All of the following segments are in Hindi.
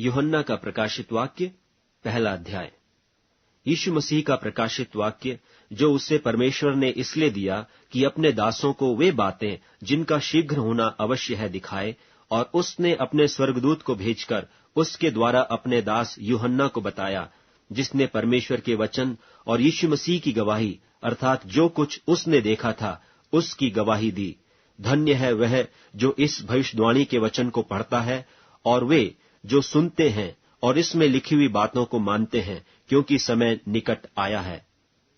यूहन्ना का प्रकाशित वाक्य, पहला अध्याय। यीशु मसीह का प्रकाशित वाक्य जो उसे परमेश्वर ने इसलिए दिया कि अपने दासों को वे बातें जिनका शीघ्र होना अवश्य है दिखाए, और उसने अपने स्वर्गदूत को भेजकर उसके द्वारा अपने दास यूहन्ना को बताया, जिसने परमेश्वर के वचन और यीशु मसीह की गवाही अर्थात जो कुछ उसने देखा था उसकी गवाही दी। धन्य है वह जो इस भविष्यवाणी के वचन को पढ़ता है और वे जो सुनते हैं और इसमें लिखी हुई बातों को मानते हैं, क्योंकि समय निकट आया है।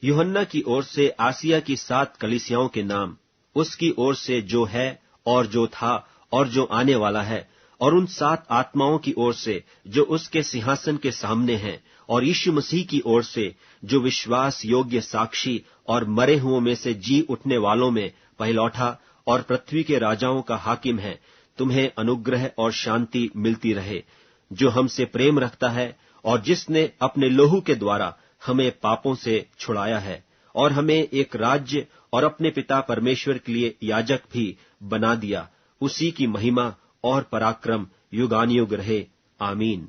यूहन्ना की ओर से आसिया की 7 कलीसियाओं के नाम, उसकी ओर से जो है और जो था और जो आने वाला है, और उन 7 आत्माओं की ओर से जो उसके सिंहासन के सामने हैं, और यीशु मसीह की ओर से जो विश्वास योग्य साक्षी और मरे हुओं में से जी उठने वालों में पहिलौठा और पृथ्वी के राजाओं का हाकिम है, तुम्हें अनुग्रह और शांति मिलती रहे, जो हमसे प्रेम रखता है और जिसने अपने लोहू के द्वारा हमें पापों से छुड़ाया है, और हमें एक राज्य और अपने पिता परमेश्वर के लिए याजक भी बना दिया। उसी की महिमा और पराक्रम युगानुयुग रहे। आमीन।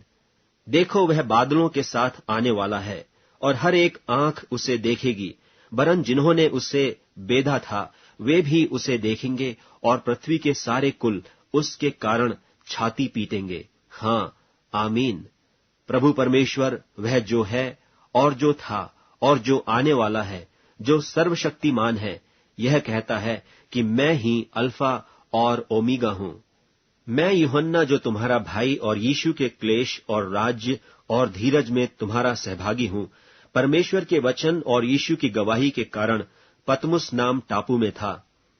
देखो, वह बादलों के साथ आने वाला है, और हर एक आंख उसे देखेगी, वरन जिन्होंने उसे बेधा था वे भी उसे देखेंगे, और पृथ्वी के सारे कुल उसके कारण छाती पीटेंगे। हाँ, आमीन। प्रभु परमेश्वर वह जो है और जो था और जो आने वाला है, जो सर्वशक्तिमान है, यह कहता है कि मैं ही अल्फा और ओमेगा हूं। मैं यूहन्ना जो तुम्हारा भाई और यीशु के क्लेश और राज्य और धीरज में तुम्हारा सहभागी हूं, परमेश्वर के वचन और यीशु की गवाही के कारण पतमुस नाम टापू में था,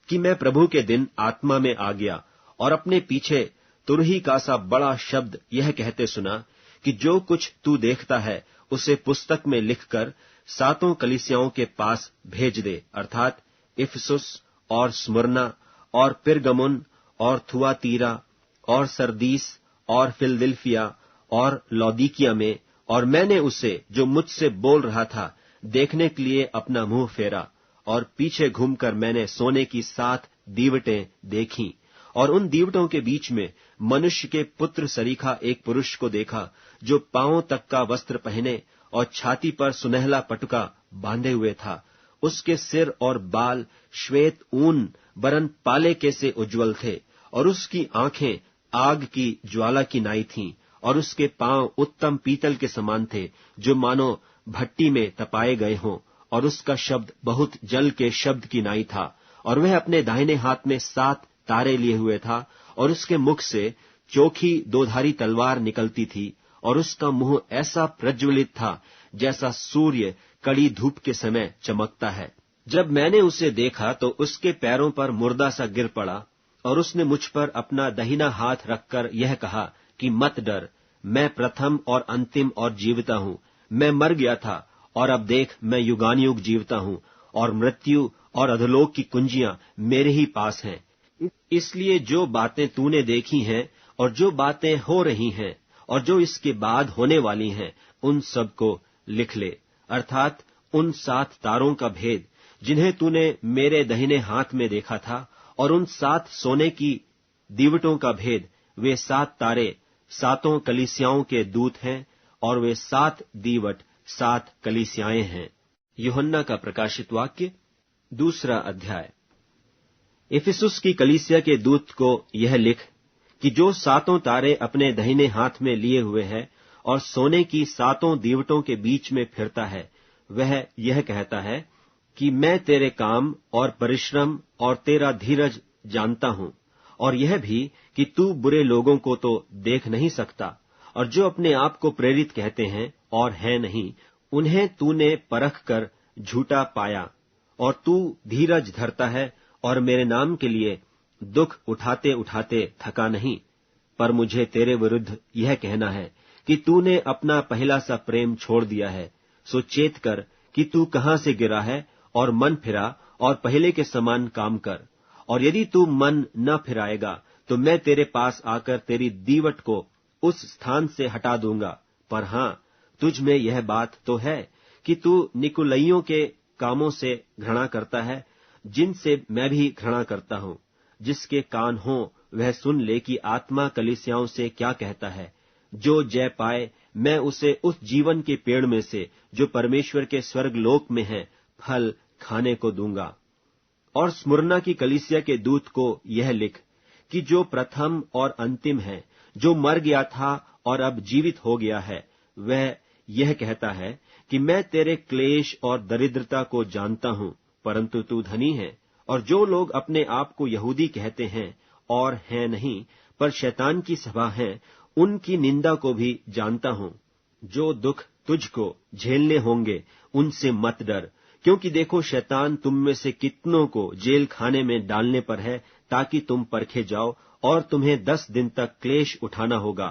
कि मैं प्रभु के दिन आत्मा में आ गया और अपने पीछे तुरही का सा बड़ा शब्द यह कहते सुना कि जो कुछ तू देखता है उसे पुस्तक में लिखकर 7 कलीसियाओं के पास भेज दे, अर्थात इफिसुस और स्मुरना और पिरगमुन और थुआतीरा और सरदीस और फिलदिल्फिया और लौदीकिया में। और मैंने उसे जो मुझसे बोल रहा था देखने के लिए अपना मुंह फेरा, और पीछे घूमकर मैंने सोने की 7 दीवटें देखीं, और उन दीवटों के बीच में मनुष्य के पुत्र सरीखा एक पुरुष को देखा, जो पांवों तक का वस्त्र पहने और छाती पर सुनहला पटुका बांधे हुए था। उसके सिर और बाल श्वेत ऊन वरन पाले के से उज्जवल थे, और उसकी आंखें आग की ज्वाला की नाई थीं, और उसके पांव उत्तम पीतल के समान थे, जो मानो भट्टी में तपाए गए हों, और उसका शब्द बहुत जल के शब्द की नाई था। और वह अपने दाहिने हाथ में 7 तारे लिए हुए था, और उसके मुख से चोखी 2धारी तलवार निकलती थी, और उसका मुंह ऐसा प्रज्वलित था जैसा सूर्य कड़ी धूप के समय चमकता है। जब मैंने उसे देखा तो उसके पैरों पर मुर्दा सा गिर पड़ा, और उसने मुझ पर अपना दाहिना हाथ रखकर यह कहा कि मत डर, मैं प्रथम और अंतिम और जीवता हूं। मैं मर गया था, और अब देख मैं युगानुयुग जीवता हूं, और मृत्यु और अधोलोक की कुंजियां मेरे ही पास हैं। इसलिए जो बातें तूने देखी हैं और जो बातें हो रही हैं और जो इसके बाद होने वाली हैं, उन सब को लिख ले, अर्थात उन 7 तारों का भेद जिन्हें तूने मेरे दाहिने हाथ में देखा था, और उन 7 सोने की दीवटों का भेद। वे 7 तारे 7 कलीसियाओं के दूत हैं, और वे 7 दीवट 7 कलीसियाएं हैं। यूहन्ना का प्रकाशित वाक्य, 2 अध्याय। इफिसुस की कलीसिया के दूत को यह लिख कि जो 7 तारे अपने दाहिने हाथ में लिए हुए है और सोने की 7 दीवटों के बीच में फिरता है, वह यह कहता है कि मैं तेरे काम और परिश्रम और तेरा धीरज जानता हूं, और यह भी कि तू बुरे लोगों को तो देख नहीं सकता, और जो अपने आप को प्रेरित कहते हैं और हैं नहीं, उन्हें तूने परख कर झूठा पाया, और तू धीरज धरता है और मेरे नाम के लिए दुख उठाते उठाते थका नहीं। पर मुझे तेरे विरुद्ध यह कहना है कि तूने अपना पहला सा प्रेम छोड़ दिया है। सो चेत कर कि तू कहां से गिरा है, और मन फिरा और पहले के समान काम कर। और यदि तू मन न फिराएगा तो मैं तेरे पास आकर तेरी दीवट को उस स्थान से हटा दूंगा। पर हां, तुझ में यह बात तो है कि तू निकुलइयों के कामों से घृणा करता है, जिनसे मैं भी घृणा करता हूं। जिसके कान हों वह सुन ले कि आत्मा कलीसियाओं से क्या कहता है। जो जय पाए मैं उसे उस जीवन के पेड़ में से जो परमेश्वर के स्वर्गलोक में है फल खाने को दूंगा। और स्मुरना की कलीसिया के दूत को यह लिख कि जो प्रथम और अंतिम है, जो मर गया था और अब जीवित हो गया है, वह यह कहता है कि मैं तेरे क्लेश और दरिद्रता को जानता हूं, परंतु तू धनी है। और जो लोग अपने आप को यहूदी कहते हैं और हैं नहीं, पर शैतान की सभा हैं, उनकी निंदा को भी जानता हूं। जो दुख तुझको झेलने होंगे उनसे मत डर, क्योंकि देखो शैतान तुम में से कितनों को जेल खाने में डालने पर है, ताकि तुम परखे जाओ, और तुम्हें 10 दिन तक क्लेश उठाना होगा।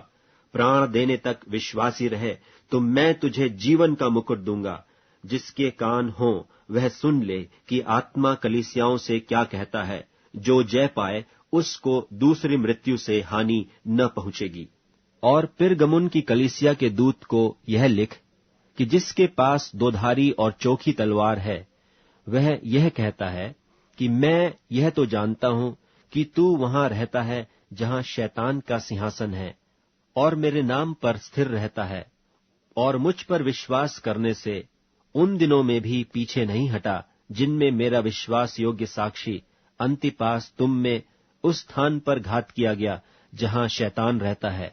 प्राण देने तक विश्वासी रहे तो मैं तुझे जीवन का मुकुट दूंगा। जिसके कान हो वह सुन ले कि आत्मा कलीसियाओं से क्या कहता है। जो जय पाए उसको दूसरी मृत्यु से हानि न पहुंचेगी। और पिरगमुन की कलीसिया के दूत को यह लिख कि जिसके पास दोधारी और चोखी तलवार है, वह यह कहता है कि मैं यह तो जानता हूं कि तू वहां रहता है जहां शैतान का सिंहासन है, और मेरे नाम पर स्थिर रहता है, और मुझ पर विश्वास करने से उन दिनों में भी पीछे नहीं हटा जिनमें मेरा विश्वास योग्य साक्षी अंतिपास तुम में उस स्थान पर घात किया गया जहां शैतान रहता है।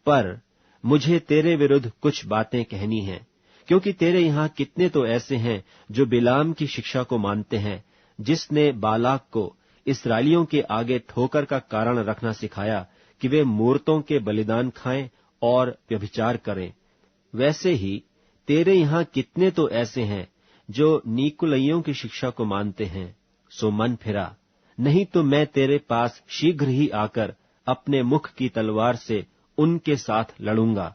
पर मुझे तेरे विरुद्ध कुछ बातें कहनी हैं, क्योंकि तेरे यहां कितने तो ऐसे हैं जो बिलाम की शिक्षा को मानते हैं, जिसने बालाक को इस्राएलियों के आगे ठोकर का कारण रखना सिखाया कि वे मूर्तों के बलिदान खाएं और व्यभिचार करें। वैसे ही तेरे यहां कितने तो ऐसे हैं जो नीकुलइयों की शिक्षा को मानते हैं। सो मन फिरा, नहीं तो मैं तेरे पास शीघ्र ही आकर अपने मुख की तलवार से उनके साथ लड़ूंगा।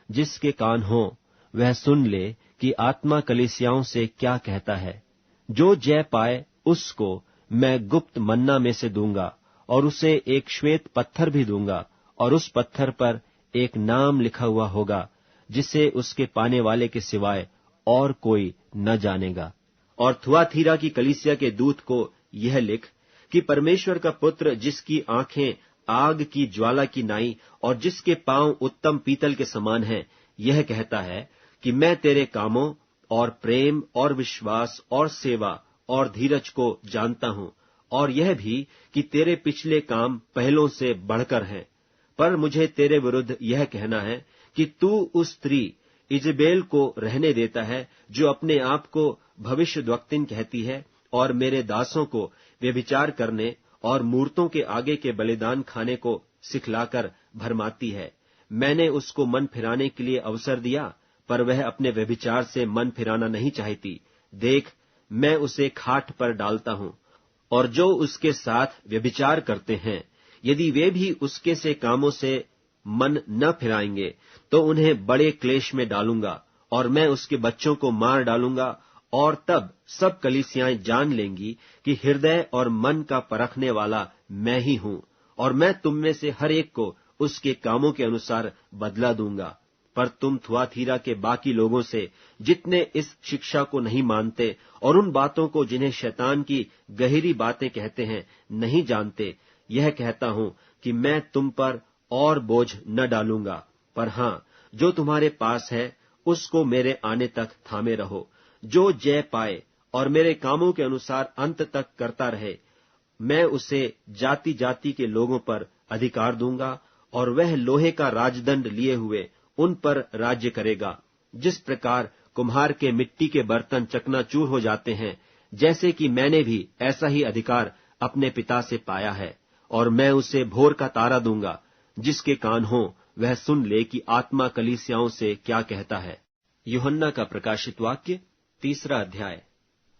जिसके कान हो वह सुन ले कि आत्मा कलीसियाओं से क्या कहता है। जो जय पाए उसको मैं गुप्त मन्ना में से दूंगा, और उसे एक श्वेत पत्थर भी दूंगा, और उस पत्थर पर एक नाम लिखा हुआ होगा जिसे उसके पाने वाले के सिवाय और कोई न जानेगा। और थुआतीरा की कलीसिया के दूत को यह लिख कि परमेश्वर का पुत्र, जिसकी आंखें आग की ज्वाला की नाई और जिसके पांव उत्तम पीतल के समान हैं, यह कहता है कि मैं तेरे कामों और प्रेम और विश्वास और सेवा और धीरज को जानता हूं, और यह भी कि तेरे पिछले काम पहलों से बढ़कर हैं। पर मुझे तेरे विरुद्ध यह कहना है कि तू उस स्त्री इजेबेल को रहने देता है, जो अपने आप को भविष्यद्वक्तिन कहती है और मेरे दासों को व्यभिचार करने और मूर्तों के आगे के बलिदान खाने को सिखलाकर भरमाती है। मैंने उसको मन फिराने के लिए अवसर दिया, पर वह अपने व्यभिचार से मन फिराना नहीं चाहती। देख, मैं उसे खाट पर डालता हूं, और जो उसके साथ व्यभिचार करते हैं, यदि वे भी उसके से कामों से मन न फिराएंगे, तो उन्हें बड़े क्लेश में डालूंगा, और मैं उसके बच्चों को मार डालूंगा। और तब सब कलीसियाएं जान लेंगी कि हृदय और मन का परखने वाला मैं ही हूं, और मैं तुम में से हर एक को उसके कामों के अनुसार बदला दूंगा। पर तुम थुआतीरा के बाकी लोगों से, जितने इस शिक्षा को नहीं मानते और उन बातों को जिन्हें शैतान की गहरी बातें कहते हैं, नहीं जानते, यह कहता हूं कि मैं तुम पर और बोझ न डालूंगा। पर हां, जो तुम्हारे पास है उसको मेरे आने तक थामे रहो। जो जय पाए और मेरे कामों के अनुसार अंत तक करता रहे, मैं उसे जाति जाति के लोगों पर अधिकार दूंगा, और वह लोहे का राजदंड लिए हुए उन पर राज्य करेगा। जिस प्रकार कुम्हार के मिट्टी के बर्तन चकनाचूर हो जाते हैं, जैसे कि मैंने भी ऐसा ही अधिकार अपने पिता से पाया है। और मैं उसे भोर का तारा दूंगा। जिसके कान हो वह सुन ले कि आत्मा कलीसियाओं से क्या कहता है। यूहन्ना का प्रकाशित वाक्य 3 अध्याय।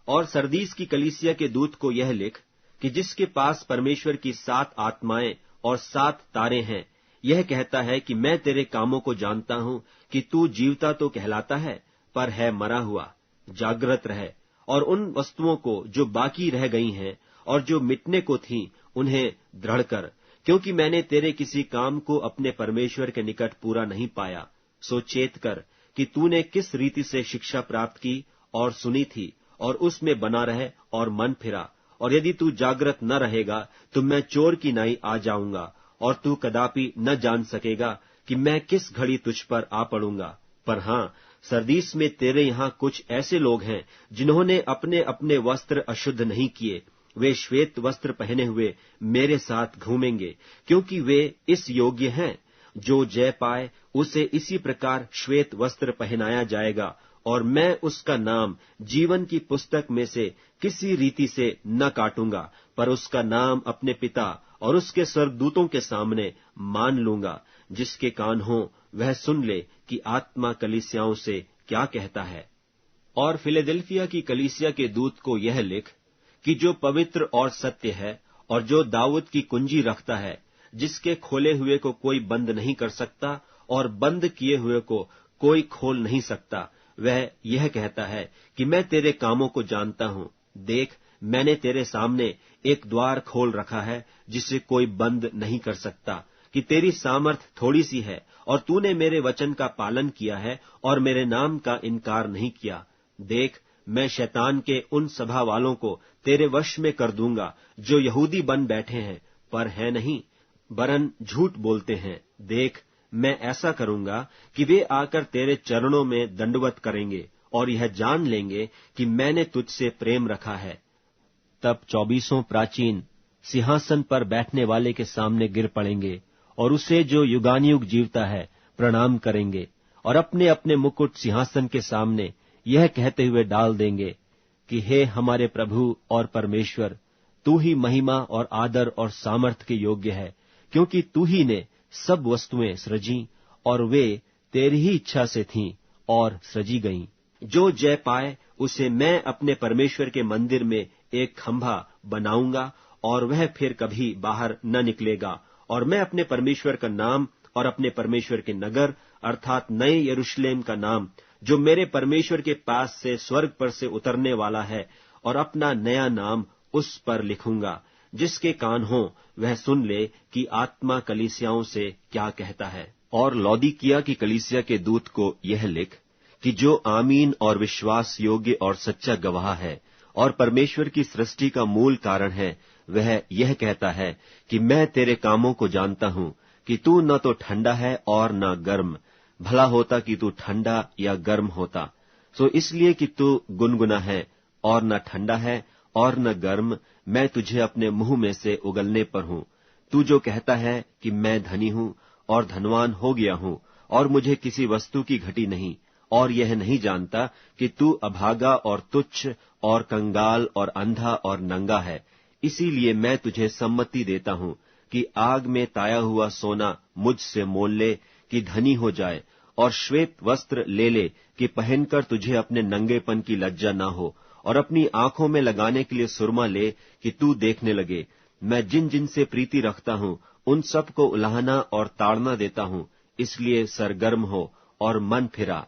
और सरदीस की कलीसिया के दूत को यह लिख कि जिसके पास परमेश्वर की 7 आत्माएं और 7 तारे हैं, यह कहता है कि मैं तेरे कामों को जानता हूं कि तू जीवता तो कहलाता है, पर है मरा हुआ। जागृत रह, और उन वस्तुओं को जो बाकी रह गई हैं और जो मिटने को थीं, उन्हें दृढ़ कर, क्योंकि मैंने तेरे किसी काम को अपने परमेश्वर के निकट पूरा नहीं पाया। सो चेत कर कि तूने किस रीति से शिक्षा प्राप्त की और सुनी थी, और उसमें बना रहे और मन फिरा। और यदि तू जागृत न रहेगा तो मैं चोर की नाई आ जाऊंगा, और तू कदापि न जान सकेगा कि मैं किस घड़ी तुझ पर आ पड़ूंगा। पर हाँ, सरदीस में तेरे यहाँ कुछ ऐसे लोग हैं जिन्होंने अपने अपने वस्त्र अशुद्ध नहीं किए। वे श्वेत वस्त्र पहने हुए मेरे साथ घूमेंगे, क्योंकि वे इस योग्य हैं। जो जय पाए उसे इसी प्रकार श्वेत वस्त्र पहनाया जाएगा, और मैं उसका नाम जीवन की पुस्तक में से किसी रीति से न काटूंगा, पर उसका नाम अपने पिता और उसके स्वर्गदूतों के सामने मान लूंगा। जिसके कान हो वह सुन ले कि आत्मा कलीसियाओं से क्या कहता है। और फिलडेल्फिया की कलीसिया के दूत को यह लिख कि जो पवित्र और सत्य है, और जो दाऊद की कुंजी रखता है, जिसके खोले हुए को कोई बंद नहीं कर सकता और बंद किए हुए को कोई खोल नहीं सकता, वह यह कहता है कि मैं तेरे कामों को जानता हूं। देख, मैंने तेरे सामने एक द्वार खोल रखा है जिसे कोई बंद नहीं कर सकता, कि तेरी सामर्थ थोड़ी सी है और तूने मेरे वचन का पालन किया है और मेरे नाम का इनकार नहीं किया। देख, मैं शैतान के उन सभा वालों को तेरे वश में कर दूंगा जो यहूदी बन बैठे हैं पर है नहीं, वरन झूठ बोलते हैं। देख, मैं ऐसा करूंगा कि वे आकर तेरे चरणों में दंडवत करेंगे और यह जान लेंगे कि मैंने तुझसे प्रेम रखा है। तब 24 प्राचीन सिंहासन पर बैठने वाले के सामने गिर पड़ेंगे और उसे जो युगानुयुग जीवता है प्रणाम करेंगे, और अपने अपने मुकुट सिंहासन के सामने यह कहते हुए डाल देंगे कि हे हमारे प्रभु और परमेश्वर, तू ही महिमा और आदर और सामर्थ के योग्य है, क्योंकि तू ही ने सब वस्तुएं सृजी और वे तेरी ही इच्छा से थीं और सृजी गईं। जो जय पाए उसे मैं अपने परमेश्वर के मंदिर में एक खंभा बनाऊंगा, और वह फिर कभी बाहर न निकलेगा। और मैं अपने परमेश्वर का नाम और अपने परमेश्वर के नगर अर्थात नए यरूशलेम का नाम, जो मेरे परमेश्वर के पास से स्वर्ग पर से उतरने वाला है, और अपना नया नाम उस पर लिखूंगा। जिसके कान हो वह सुन ले कि आत्मा कलीसियाओं से क्या कहता है। और लौदीकिया की कलीसिया के दूत को यह लिख कि जो आमीन और विश्वास योग्य और सच्चा गवाह है और परमेश्वर की सृष्टि का मूल कारण है, वह यह कहता है कि मैं तेरे कामों को जानता हूं कि तू न तो ठंडा है और न गर्म। भला होता कि तू ठंडा या गर्म होता। सो इसलिए कि तू गुनगुना है और न ठंडा है और न गर्म, मैं तुझे अपने मुंह में से उगलने पर हूं। तू जो कहता है कि मैं धनी हूं और धनवान हो गया हूं और मुझे किसी वस्तु की घटी नहीं, और यह नहीं जानता कि तू अभागा और तुच्छ और कंगाल और अंधा और नंगा है। इसीलिए मैं तुझे सम्मति देता हूं कि आग में ताया हुआ सोना मुझसे मोल ले कि धनी हो जाए, और श्वेत वस्त्र ले ले कि पहनकर तुझे अपने नंगेपन की लज्जा न हो, और अपनी आंखों में लगाने के लिए सुरमा ले कि तू देखने लगे। मैं जिन जिन से प्रीति रखता हूं उन सब को उलाहना और ताड़ना देता हूं, इसलिए सरगर्म हो और मन फिरा।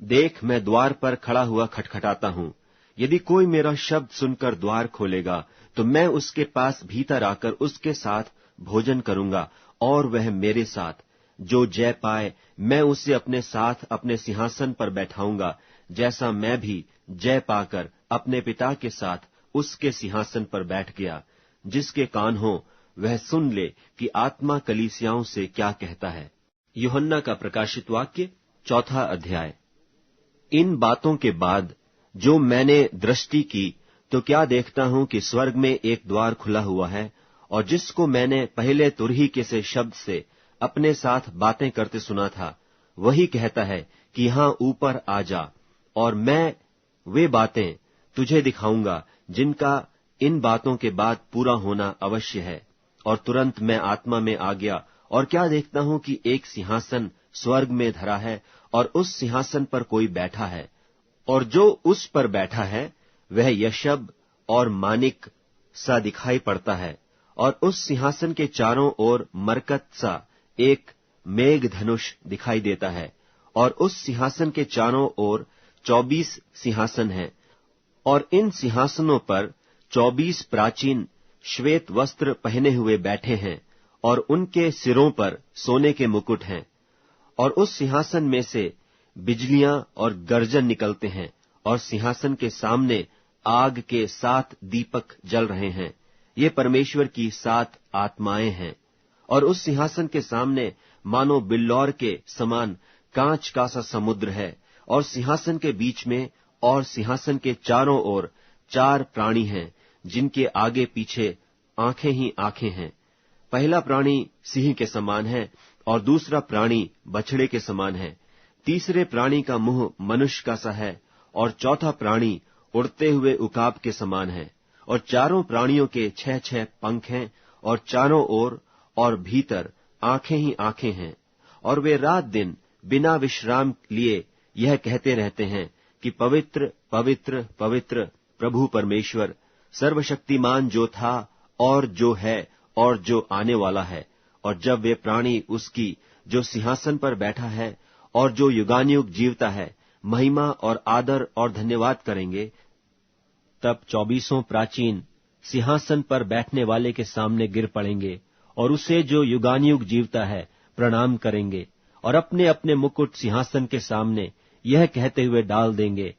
देख, मैं द्वार पर खड़ा हुआ खटखटाता हूं। यदि कोई मेरा शब्द सुनकर द्वार खोलेगा तो मैं उसके पास भीतर आकर उसके साथ भोजन करूंगा और वह मेरे साथ। जो जय पाए मैं उसे अपने साथ अपने सिंहासन पर बैठाऊंगा, जैसा मैं भी जय पाकर अपने पिता के साथ उसके सिंहासन पर बैठ गया। जिसके कान हो वह सुन ले कि आत्मा कलीसियाओं से क्या कहता है। यूहन्ना का प्रकाशित वाक्य 4 अध्याय। इन बातों के बाद जो मैंने दृष्टि की तो क्या देखता हूं कि स्वर्ग में एक द्वार खुला हुआ है, और जिसको मैंने पहले तुरही के से शब्द से अपने साथ बातें करते सुना था, वही कहता है कि यहां ऊपर आ जा, और मैं वे बातें तुझे दिखाऊंगा जिनका इन बातों के बाद पूरा होना अवश्य है। और तुरंत मैं आत्मा में आ गया, और क्या देखता हूं कि एक सिंहासन स्वर्ग में धरा है, और उस सिंहासन पर कोई बैठा है, और जो उस पर बैठा है वह यशब और मानिक सा दिखाई पड़ता है, और उस सिंहासन के चारों ओर मरकत सा एक मेघ धनुष दिखाई देता है, और उस सिंहासन के चारों ओर 24 सिंहासन हैं, और इन सिंहासनों पर 24 प्राचीन श्वेत वस्त्र पहने हुए बैठे हैं, और उनके सिरों पर सोने के मुकुट हैं। और उस सिंहासन में से बिजलियां और गर्जन निकलते हैं, और सिंहासन के सामने आग के 7 दीपक जल रहे हैं। ये परमेश्वर की 7 आत्माएं हैं। और उस सिंहासन के सामने मानो बिल्लौर के समान कांच का सा समुद्र है, और सिंहासन के बीच में और सिंहासन के चारों ओर 4 प्राणी हैं, जिनके आगे पीछे आंखें ही आंखें हैं। पहला प्राणी सिंह के समान है, और दूसरा प्राणी बछड़े के समान है। तीसरे प्राणी का मुंह मनुष्य का सा है, और चौथा प्राणी उड़ते हुए उकाब के समान है। और चारों प्राणियों के 6 पंख हैं, और चारों ओर और भीतर आंखें ही आंखें हैं। और वे रात दिन बिना विश्राम लिए यह कहते रहते हैं कि पवित्र पवित्र पवित्र प्रभु परमेश्वर, सर्वशक्तिमान, जो था और जो है और जो आने वाला है। और जब वे प्राणी उसकी जो सिंहासन पर बैठा है और जो युगानुयुग जीवता है महिमा और आदर और धन्यवाद करेंगे, तब 24 प्राचीन सिंहासन पर बैठने वाले के सामने गिर पड़ेंगे और उसे जो युगानुयुग जीवता है प्रणाम करेंगे, और अपने अपने मुकुट सिंहासन के सामने यह कहते हुए डाल देंगे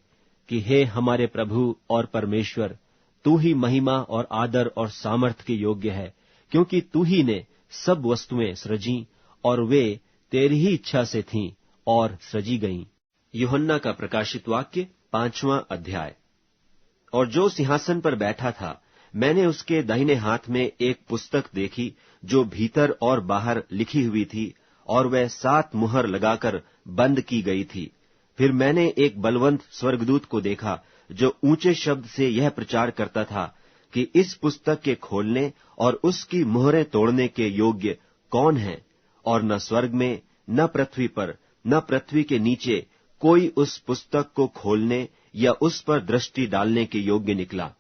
कि हे हमारे प्रभु और परमेश्वर, तू ही महिमा और आदर और सामर्थ्य के योग्य है, क्योंकि तू ही ने सब वस्तुएं सृजी और वे तेरी ही इच्छा से थीं और सृजी गईं। यूहन्ना का प्रकाशित वाक्य 5वां अध्याय। और जो सिंहासन पर बैठा था, मैंने उसके दाहिने हाथ में एक पुस्तक देखी, जो भीतर और बाहर लिखी हुई थी, और वह 7 मुहर लगाकर बंद की गई थी। फिर मैंने एक बलवंत स्वर्गदूत को देखा, जो ऊंचे शब्द से यह प्रचार करता था कि इस पुस्तक के खोलने और उसकी मुहरें तोड़ने के योग्य कौन है। और न स्वर्ग में, न पृथ्वी पर, न पृथ्वी के नीचे कोई उस पुस्तक को खोलने या उस पर दृष्टि डालने के योग्य निकला।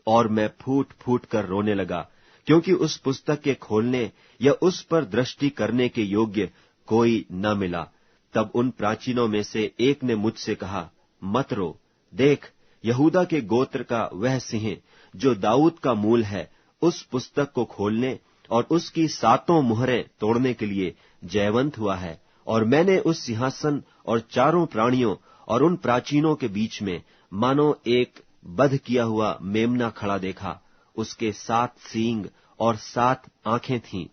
और मैं फूट फूट कर रोने लगा, क्योंकि उस पुस्तक के खोलने या उस पर दृष्टि करने के योग्य कोई न मिला। तब उन प्राचीनों में से एक ने मुझसे कहा, मत रो, देख, यहूदा के गोत्र का वह सिंह जो दाऊद का मूल है, उस पुस्तक को खोलने और उसकी 7 मुहरें तोड़ने के लिए जयवंत हुआ है। और मैंने उस सिंहासन और चारों प्राणियों और उन प्राचीनों के बीच में मानो एक बध किया हुआ मेमना खड़ा देखा। उसके 7 सींग और 7 आंखें थीं।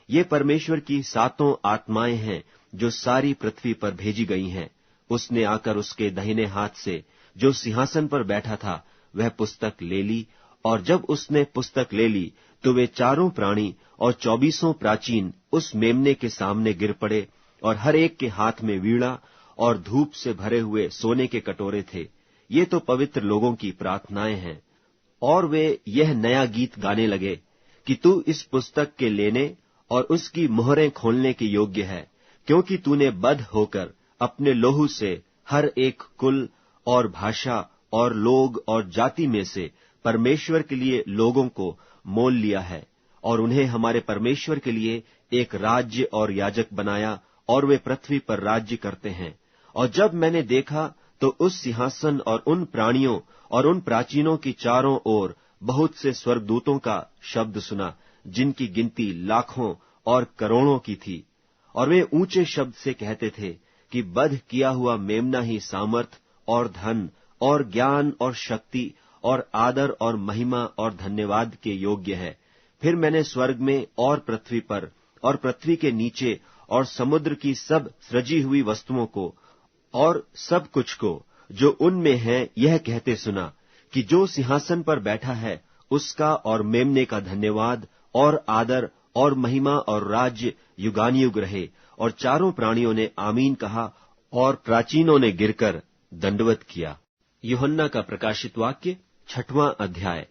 ये परमेश्वर की 7 आत्माएं हैं, जो सारी पृथ्वी पर भेजी गई हैं। उसने आकर उसके दाहिने हाथ से जो सिंहासन पर बैठा था वह पुस्तक ले ली, और जब उसने पुस्तक ले ली तो वे चारों प्राणी और 24 प्राचीन उस मेमने के सामने गिर पड़े, और हर एक के हाथ में वीणा और धूप से भरे हुए सोने के कटोरे थे। ये तो पवित्र लोगों की प्रार्थनाएं हैं। और वे यह नया गीत गाने लगे कि तू इस पुस्तक के लेने और उसकी मुहरें खोलने के योग्य है, क्योंकि तूने बद्ध होकर अपने लोहू से हर एक कुल और भाषा और लोग और जाति में से परमेश्वर के लिए लोगों को मोल लिया है, और उन्हें हमारे परमेश्वर के लिए एक राज्य और याजक बनाया, और वे पृथ्वी पर राज्य करते हैं। और जब मैंने देखा तो उस सिंहासन और उन प्राणियों और उन प्राचीनों की चारों ओर बहुत से स्वर्गदूतों का शब्द सुना, जिनकी गिनती लाखों और करोड़ों की थी। और वे ऊंचे शब्द से कहते थे कि बध किया हुआ मेमना ही सामर्थ और धन और ज्ञान और शक्ति और आदर और महिमा और धन्यवाद के योग्य है। फिर मैंने स्वर्ग में और पृथ्वी पर और पृथ्वी के नीचे और समुद्र की सब सृजी हुई वस्तुओं को और सब कुछ को जो उनमें है यह कहते सुना कि जो सिंहासन पर बैठा है उसका और मेमने का धन्यवाद और आदर और महिमा और राज्य युगानुयुग रहे। और चारों प्राणियों ने आमीन कहा, और प्राचीनों ने गिरकर दंडवत किया। यूहन्ना का प्रकाशित वाक्य 6वां अध्याय।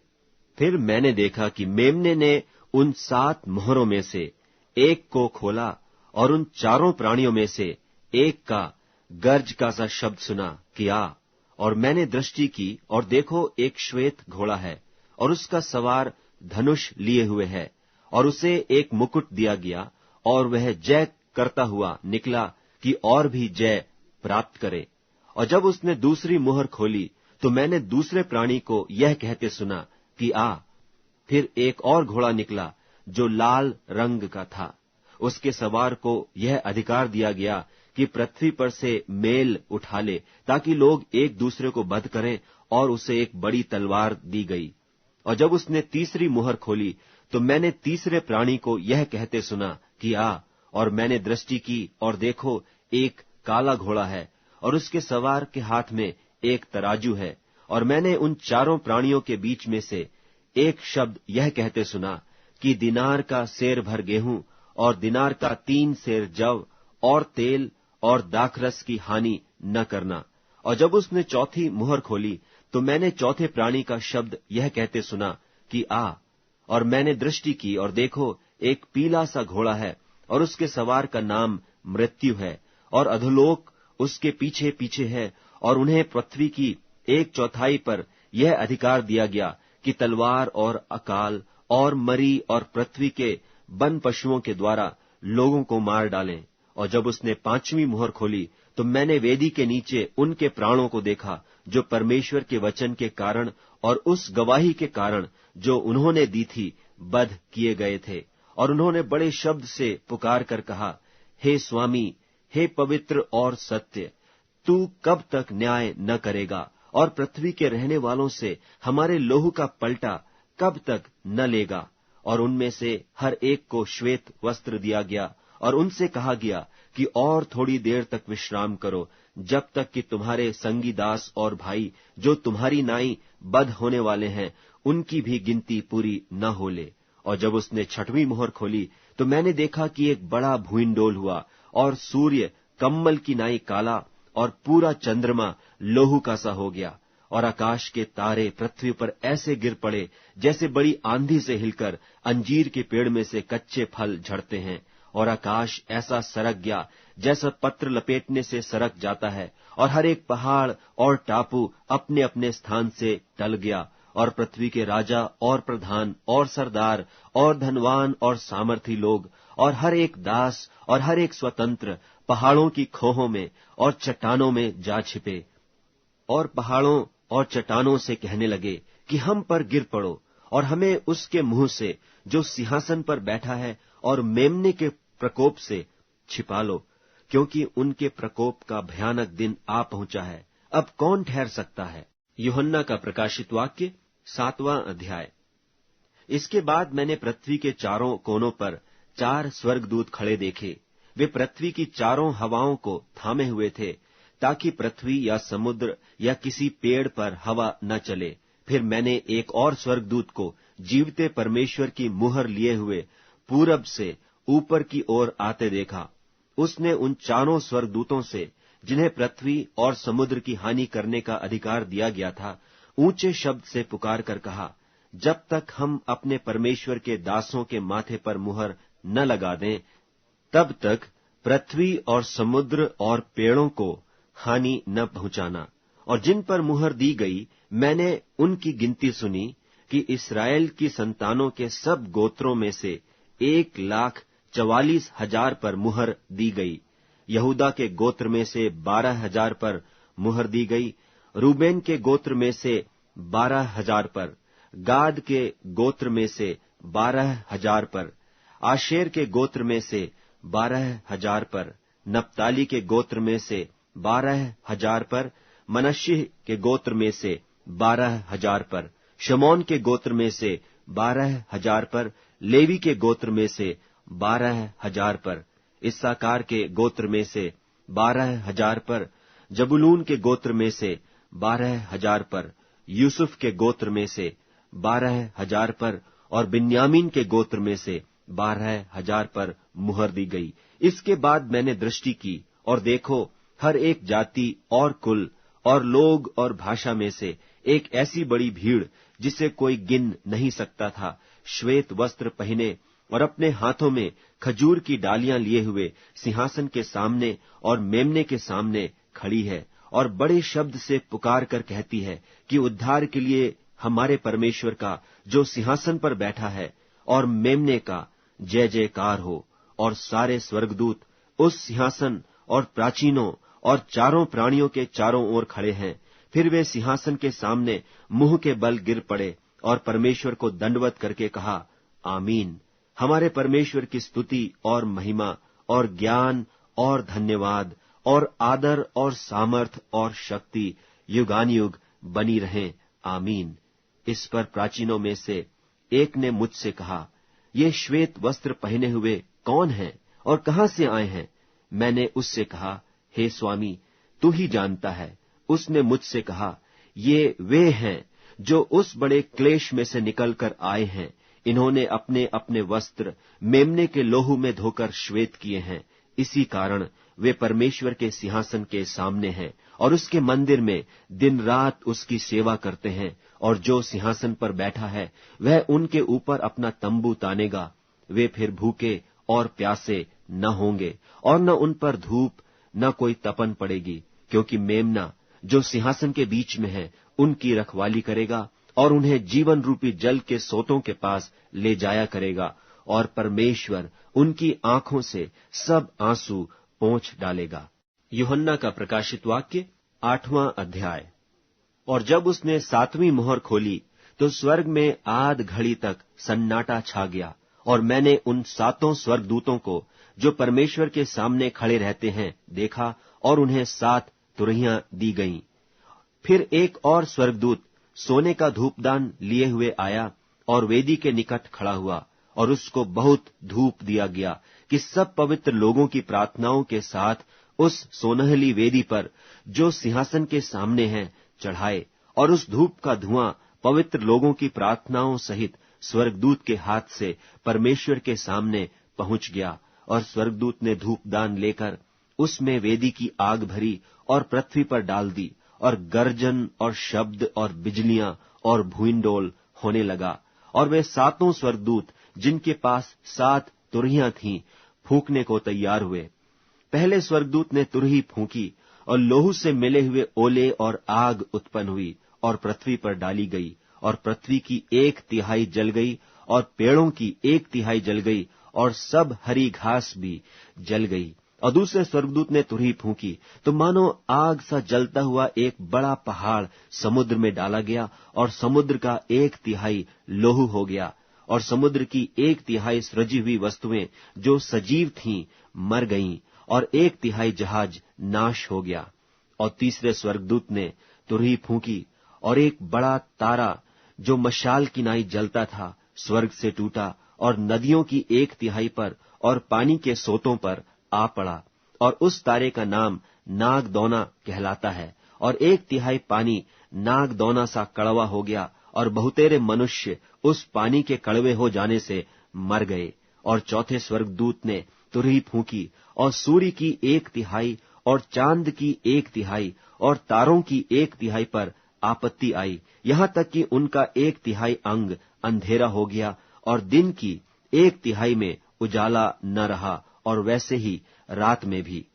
फिर मैंने देखा कि मेमने ने उन 7 मोहरों में से एक को खोला, और उन चारों प्राणियों में से एक का गर्ज का सा शब्द सुना कि आ। और मैंने दृष्टि की, और देखो एक श्वेत घोड़ा है, और उसका सवार धनुष लिए हुए है, और उसे एक मुकुट दिया गया, और वह जय करता हुआ निकला कि और भी जय प्राप्त करे। और जब उसने दूसरी मुहर खोली तो मैंने दूसरे प्राणी को यह कहते सुना कि आ। फिर एक और घोड़ा निकला जो लाल रंग का था। उसके सवार को यह अधिकार दिया गया कि पृथ्वी पर से मेल उठा ले, ताकि लोग एक दूसरे को वध करें, और उसे एक बड़ी तलवार दी गई। और जब उसने तीसरी मुहर खोली तो मैंने तीसरे प्राणी को यह कहते सुना कि आ। और मैंने दृष्टि की और देखो एक काला घोड़ा है और उसके सवार के हाथ में एक तराजू है। और मैंने उन चारों प्राणियों के बीच में से एक शब्द यह कहते सुना कि दिनार का सेर भर गेहूं और दिनार का 3 सेर जव और तेल और दाखरस की हानि न करना। और जब उसने चौथी मुहर खोली तो मैंने चौथे प्राणी का शब्द यह कहते सुना कि आ। और मैंने दृष्टि की और देखो एक पीला सा घोड़ा है और उसके सवार का नाम मृत्यु है और अधोलोक उसके पीछे पीछे है। और उन्हें पृथ्वी की 1/4 पर यह अधिकार दिया गया कि तलवार और अकाल और मरी और पृथ्वी के वन पशुओं के द्वारा लोगों को मार डालें। और जब उसने 5वीं मुहर खोली तो मैंने वेदी के नीचे उनके प्राणों को देखा जो परमेश्वर के वचन के कारण और उस गवाही के कारण जो उन्होंने दी थी बध किए गए थे। और उन्होंने बड़े शब्द से पुकार कर कहा, हे स्वामी, हे पवित्र और सत्य, तू कब तक न्याय न करेगा और पृथ्वी के रहने वालों से हमारे लोहू का पलटा कब तक न लेगा। और उनमें से हर एक को श्वेत वस्त्र दिया गया और उनसे कहा गया कि और थोड़ी देर तक विश्राम करो, जब तक कि तुम्हारे संगी दास और भाई जो तुम्हारी नाई बध होने वाले हैं उनकी भी गिनती पूरी न हो ले। और जब उसने 6वीं मुहर खोली तो मैंने देखा कि एक बड़ा भूइंडोल हुआ और सूर्य कम्मल की नाई काला और पूरा चंद्रमा लोहू का सा हो गया। और आकाश के तारे पृथ्वी पर ऐसे गिर पड़े जैसे बड़ी आंधी से हिलकर अंजीर के पेड़ में से कच्चे फल झड़ते हैं। और आकाश ऐसा सरक गया जैसा पत्र लपेटने से सरक जाता है। और हर एक पहाड़ और टापू अपने अपने स्थान से टल गया। और पृथ्वी के राजा और प्रधान और सरदार और धनवान और सामर्थी लोग और हर एक दास और हर एक स्वतंत्र पहाड़ों की खोहों में और चट्टानों में जा छिपे। और पहाड़ों और चट्टानों से कहने लगे कि हम पर गिर पड़ो और हमें उसके मुंह से जो सिंहासन पर बैठा है और मेमने के प्रकोप से छिपा लो, क्योंकि उनके प्रकोप का भयानक दिन आ पहुंचा है। अब कौन ठहर सकता है? यूहन्ना का प्रकाशित वाक्य 7वां अध्याय। इसके बाद मैंने पृथ्वी के चारों कोनों पर 4 स्वर्गदूत खड़े देखे। वे पृथ्वी की चारों हवाओं को थामे हुए थे ताकि पृथ्वी या समुद्र या किसी पेड़ पर हवा न चले। फिर मैंने एक और स्वर्गदूत को जीवते परमेश्वर की मुहर लिए हुए पूरब से ऊपर की ओर आते देखा। उसने उन चारों स्वर्गदूतों से, जिन्हें पृथ्वी और समुद्र की हानि करने का अधिकार दिया गया था, ऊंचे शब्द से पुकार कर कहा, जब तक हम अपने परमेश्वर के दासों के माथे पर मुहर न लगा दें, तब तक पृथ्वी और समुद्र और पेड़ों को हानि न पहुंचाना। और जिन पर मुहर दी गई, मैंने उनकी गिनती सुनी कि इस्राएल की संतानों के सब गोत्रों में से 1,44,000 पर मुहर दी गई। यहूदा के गोत्र में से 12,000 पर मुहर दी गई, रूबेन के गोत्र में से 12,000 पर, गाद के गोत्र में से 12,000 पर, आशेर के गोत्र में से 12,000 पर, नप्ताली के गोत्र में से 12,000 पर, मनश्शे के गोत्र में से 12,000 पर, शमौन के गोत्र में से 12,000 पर, लेवी के गोत्र में से 12,000 पर, इस्साकार के गोत्र में से 12,000 पर, जबूलून के गोत्र में से 12,000 पर, यूसुफ के गोत्र में से 12,000 पर और बिन्यामीन के गोत्र में से 12,000 पर मुहर दी गई। इसके बाद मैंने दृष्टि की और देखो, हर एक जाति और कुल और लोग और भाषा में से एक ऐसी बड़ी भीड़ जिसे कोई गिन नहीं सकता था, श्वेत वस्त्र पहने और अपने हाथों में खजूर की डालियां लिए हुए सिंहासन के सामने और मेमने के सामने खड़ी है और बड़े शब्द से पुकार कर कहती है कि उद्धार के लिए हमारे परमेश्वर का जो सिंहासन पर बैठा है और मेमने का जय जयकार हो। और सारे स्वर्गदूत उस सिंहासन और प्राचीनों और चारों प्राणियों के चारों ओर खड़े हैं। फिर वे सिंहासन के सामने मुंह के बल गिर पड़े और परमेश्वर को दंडवत करके कहा, आमीन। हमारे परमेश्वर की स्तुति और महिमा और ज्ञान और धन्यवाद और आदर और सामर्थ और शक्ति युगानुयुग बनी रहें, आमीन। इस पर प्राचीनों में से एक ने मुझसे कहा, ये श्वेत वस्त्र पहने हुए कौन हैं और कहां से आए हैं? मैंने उससे कहा, हे स्वामी, तू ही जानता है। उसने मुझसे कहा, ये वे हैं जो उस बड़े क्लेश में से निकलकर आए हैं। इन्होंने अपने अपने वस्त्र मेमने के लोहू में धोकर श्वेत किए हैं। इसी कारण वे परमेश्वर के सिंहासन के सामने हैं और उसके मंदिर में दिन रात उसकी सेवा करते हैं। और जो सिंहासन पर बैठा है वह उनके ऊपर अपना तंबू तानेगा। वे फिर भूखे और प्यासे न होंगे और न उन पर धूप न कोई तपन पड़ेगी, क्योंकि मेमना जो सिंहासन के बीच में है उनकी रखवाली करेगा और उन्हें जीवन रूपी जल के सोतों के पास ले जाया करेगा, और परमेश्वर उनकी आंखों से सब आंसू पोंछ डालेगा। यूहन्ना का प्रकाशित वाक्य 8वां अध्याय। और जब उसने 7वीं मोहर खोली तो स्वर्ग में आध घड़ी तक सन्नाटा छा गया, और मैंने उन 7 स्वर्गदूतों को जो परमेश्वर के सामने खड़े रहते हैं देखा, और उन्हें 7 तुरहियां दी गईं। फिर एक और स्वर्गदूत सोने का धूपदान लिए हुए आया और वेदी के निकट खड़ा हुआ, और उसको बहुत धूप दिया गया कि सब पवित्र लोगों की प्रार्थनाओं के साथ उस सोनहली वेदी पर जो सिंहासन के सामने है चढ़ाए। और उस धूप का धुआं पवित्र लोगों की प्रार्थनाओं सहित स्वर्गदूत के हाथ से परमेश्वर के सामने पहुंच गया। और स्वर्गदूत ने धूपदान लेकर उसमें वेदी की आग भरी और पृथ्वी पर डाल दी, और गर्जन और शब्द और बिजलियां और भूइंडोल होने लगा। और वे 7 स्वर्गदूत जिनके पास 7 तुरहियां थीं फूंकने को तैयार हुए। पहले स्वर्गदूत ने तुरही फूंकी और लोहू से मिले हुए ओले और आग उत्पन्न हुई और पृथ्वी पर डाली गई, और पृथ्वी की 1/3 जल गई और पेड़ों की 1/3 जल गई और सब हरी घास भी जल गई। और दूसरे स्वर्गदूत ने तुरही फूंकी तो मानो आग सा जलता हुआ एक बड़ा पहाड़ समुद्र में डाला गया, और समुद्र का 1/3 लोहू हो गया, और समुद्र की 1/3 सृजी हुई वस्तुएं जो सजीव थीं मर गईं, और 1/3 जहाज नाश हो गया। और तीसरे स्वर्गदूत ने तुरही फूंकी, और एक बड़ा तारा जो मशाल की नाई जलता था स्वर्ग से टूटा और नदियों की 1/3 पर और पानी के सोतों पर आ पड़ा। और उस तारे का नाम नागदौना कहलाता है। और 1/3 पानी नागदौना सा कड़वा हो गया, और बहुतेरे मनुष्य उस पानी के कड़वे हो जाने से मर गए। और चौथे स्वर्गदूत ने तुरही फूंकी, और सूर्य की 1/3 और चांद की 1/3 और तारों की 1/3 पर आपत्ति आई, यहां तक कि उनका 1/3 अंग अंधेरा हो गया, और दिन की 1/3 में उजाला न रहा, और वैसे ही रात में भी।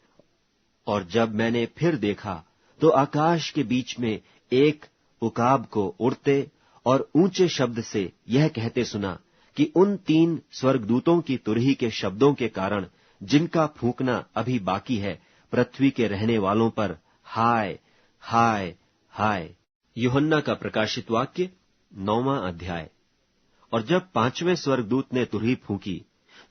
और जब मैंने फिर देखा तो आकाश के बीच में एक उकाब को उड़ते और ऊंचे शब्द से यह कहते सुना कि उन 3 स्वर्गदूतों की तुरही के शब्दों के कारण जिनका फूंकना अभी बाकी है, पृथ्वी के रहने वालों पर हाय हाय हाय। यूहन्ना का प्रकाशित वाक्य 9वां अध्याय। और जब 5वें स्वर्गदूत ने तुरही फूंकी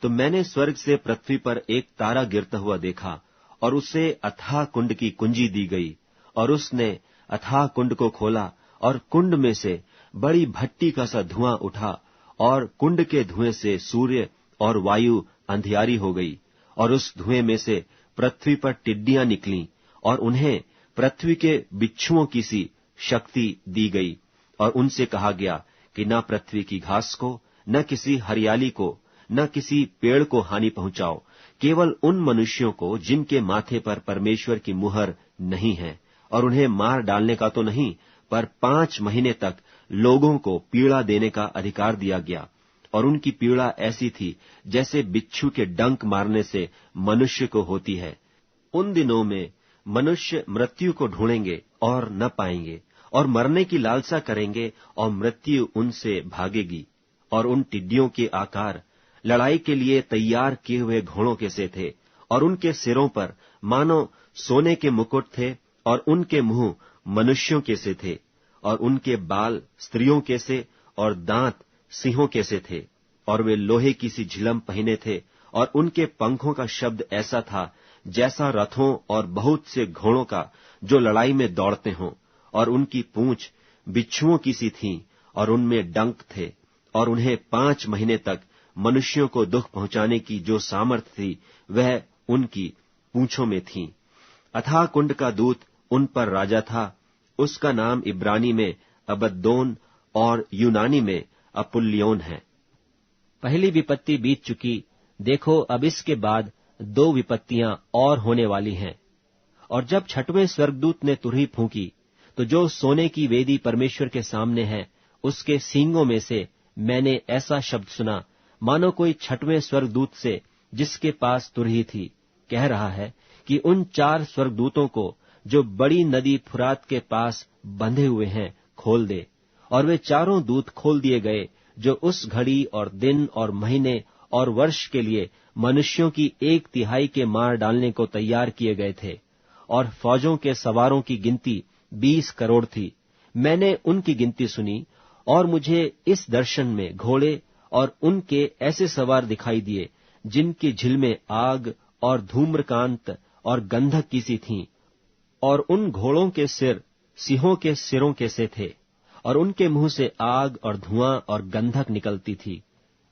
तो मैंने स्वर्ग से पृथ्वी पर एक तारा गिरता हुआ देखा, और उसे अथाह कुंड की कुंजी दी गई। और उसने अथाह कुंड को खोला, और कुंड में से बड़ी भट्टी का सा धुआं उठा, और कुंड के धुएं से सूर्य और वायु अंधियारी हो गई। और उस धुएं में से पृथ्वी पर टिड्डियां निकलीं, और उन्हें पृथ्वी के बिच्छुओं की सी शक्ति दी गई। और उनसे कहा गया कि न पृथ्वी की घास को, न किसी हरियाली को, न किसी पेड़ को हानि पहुंचाओ, केवल उन मनुष्यों को जिनके माथे पर परमेश्वर की मुहर नहीं है। और उन्हें मार डालने का तो नहीं, पर 5 महीने तक लोगों को पीड़ा देने का अधिकार दिया गया। और उनकी पीड़ा ऐसी थी जैसे बिच्छू के डंक मारने से मनुष्य को होती है। उन दिनों में मनुष्य मृत्यु को ढूंढेंगे और न पाएंगे, और मरने की लालसा करेंगे और मृत्यु उनसे भागेगी। और उन टिड्डियों के आकार लड़ाई के लिए तैयार किए हुए घोड़ों के से थे, और उनके सिरों पर मानो सोने के मुकुट थे, और उनके मुंह मनुष्यों के से थे, और उनके बाल स्त्रियों के से और दांत सिंहों के से थे। और वे लोहे की सी झिलम पहने थे, और उनके पंखों का शब्द ऐसा था जैसा रथों और बहुत से घोड़ों का जो लड़ाई में दौड़ते हों। और उनकी पूंछ बिच्छुओं की सी थी, और उनमें डंक थे, और उन्हें 5 महीने तक मनुष्यों को दुख पहुंचाने की जो सामर्थ्य थी वह उनकी पूंछों में थी। अथाह कुंड का दूत उन पर राजा था। उसका नाम इब्रानी में अबद्दोन और यूनानी में अपुल्योन है। पहली विपत्ति बीत चुकी, देखो अब इसके बाद 2 विपत्तियां और होने वाली हैं। और जब छठवें स्वर्गदूत ने तुरही फूंकी, तो जो सोने की वेदी परमेश्वर के सामने है, उसके सींगों में से मैंने ऐसा शब्द सुना, मानो कोई छठवें स्वर्गदूत से, जिसके पास तुरही थी, कह रहा है कि उन 4 स्वर्गदूतों को जो बड़ी नदी फुरात के पास बंधे हुए हैं, खोल दे। और वे चारों दूत खोल दिए गए, जो उस घड़ी और दिन और महीने और वर्ष के लिए मनुष्यों की 1/3 के मार डालने को तैयार किए गए थे। और फौजों के सवारों की गिनती 20 करोड़ थी। मैंने उनकी गिनती सुनी, और मुझे इस दर्शन में घोड़े और उनके ऐसे सवार दिखाई दिए, जिनकी झिलमें आग और धूम्रकांत और गंधक की सी थीं। और उन घोड़ों के सिर सिंहों के सिरों के से थे, और उनके मुंह से आग और धुआं और गंधक निकलती थी।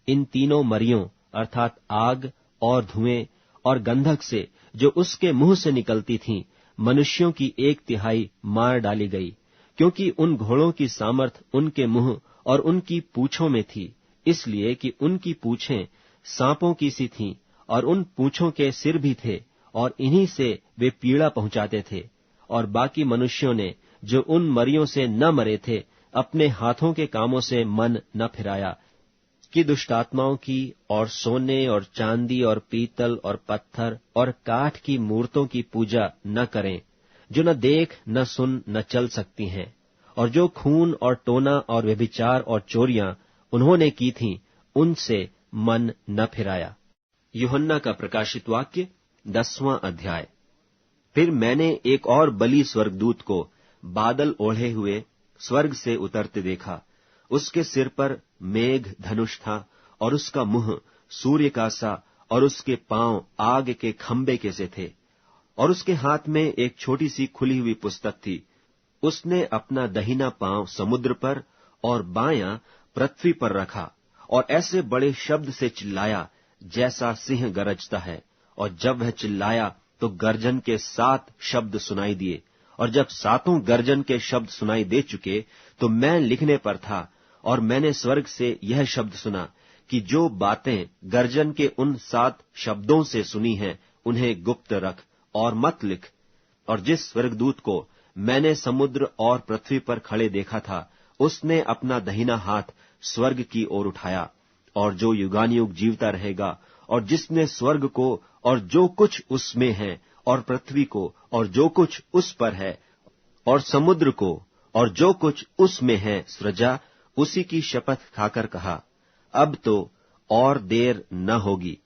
इन तीनों मरियों अर्थात आग और धुएं और गंधक से, जो उसके मुंह से निकलती थीं, मनुष्यों की 1/3 मार डाली गई, क्योंकि उन घोड़ों की सामर्थ उनके मुंह और उनकी पूंछों में थी, इसलिए कि उनकी पूंछें सांपों की सी थीं, और उन पूंछों के सिर भी थे, और इन्हीं से वे पीड़ा पहुंचाते थे। और बाकी मनुष्यों ने, जो उन मरियों से न मरे थे, अपने हाथों के कामों से मन न फिराया, कि दुष्टात्माओं की और सोने और चांदी और पीतल और पत्थर और काठ की मूर्तों की पूजा न करें, जो न देख न सुन न चल सकती हैं। और जो खून और टोना और व्यभिचार और चोरियां उन्होंने की थीं, उनसे मन न फिराया। यूहन्ना का प्रकाशित वाक्य 10वां अध्याय। फिर मैंने एक और बलि स्वर्गदूत को बादल ओढ़े हुए स्वर्ग से उतरते देखा। उसके सिर पर मेघ धनुष था, और उसका मुंह सूर्य का सा, और उसके पांव आग के खंबे के से थे। और उसके हाथ में एक छोटी सी खुली हुई पुस्तक थी। उसने अपना दहिना पांव समुद्र पर और बायां पृथ्वी पर रखा, और ऐसे बड़े शब्द से चिल्लाया, जैसा सिंह गरजता है। और जब वह चिल्लाया, तो गर्जन के 7 शब्द सुनाई दिए। और जब 7 गर्जन के शब्द सुनाई दे चुके, तो मैं लिखने पर था, और मैंने स्वर्ग से यह शब्द सुना कि जो बातें गर्जन के उन 7 शब्दों से सुनी हैं, उन्हें गुप्त रख और मत लिख। और जिस स्वर्गदूत को मैंने समुद्र और पृथ्वी पर खड़े देखा था, उसने अपना दहिना हाथ स्वर्ग की ओर उठाया, और जो युगानुयुग जीवता रहेगा, और जिसने स्वर्ग को और जो कुछ उसमें है, और पृथ्वी को और जो कुछ उस पर है, और समुद्र को और जो कुछ उसमें है सृजा, उसी की शपथ खाकर कहा, अब तो और देर न होगी,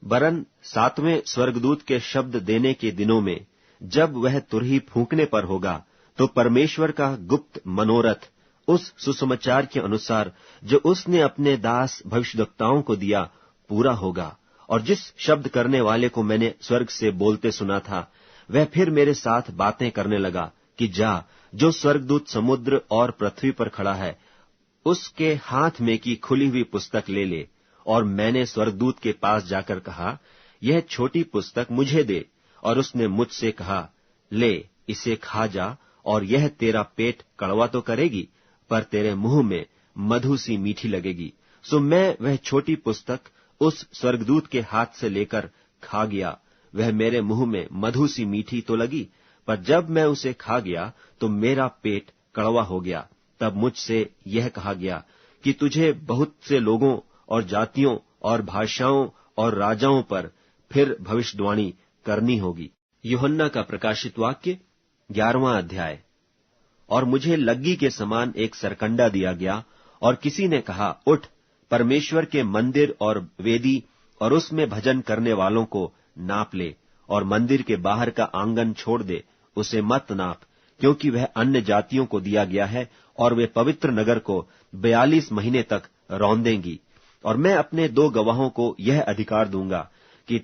वरन 7वें स्वर्गदूत के शब्द देने के दिनों में, जब वह तुरही फूंकने पर होगा, तो परमेश्वर का गुप्त मनोरथ उस सुसमाचार के अनुसार जो उसने अपने दास भविष्यद्वक्ताओं को दिया, पूरा होगा। और जिस शब्द करने वाले को मैंने स्वर्ग से बोलते सुना था, वह फिर मेरे साथ बातें करने लगा कि जा, जो स्वर्गदूत समुद्र और पृथ्वी पर खड़ा है, उसके हाथ में की खुली हुई पुस्तक ले ले। और मैंने स्वर्गदूत के पास जाकर कहा, यह छोटी पुस्तक मुझे दे। और उसने मुझसे कहा, ले, इसे खा जा, और यह तेरा पेट कड़वा तो करेगी, पर तेरे मुंह में मधु सी मीठी लगेगी। सो मैं वह छोटी पुस्तक उस स्वर्गदूत के हाथ से लेकर खा गया। वह मेरे मुंह में मधु सी मीठी तो लगी, पर जब मैं उसे खा गया, तो मेरा पेट कड़वा हो गया। तब मुझसे यह कहा गया कि तुझे बहुत से लोगों और जातियों और भाषाओं और राजाओं पर फिर भविष्यवाणी करनी होगी। यूहन्ना का प्रकाशित वाक्य 11वां अध्याय। और मुझे लग्गी के समान एक सरकंडा दिया गया, और किसी ने कहा, उठ, परमेश्वर के मंदिर और वेदी और उसमें भजन करने वालों को नाप ले, और मंदिर के बाहर का आंगन छोड़ दे, उसे मत नाप, क्योंकि वह अन्य जातियों को दिया गया है, और वे पवित्र नगर को 42 महीने तक रौंदेंगी। और मैं अपने 2 गवाहों को यह अधिकार दूंगा कि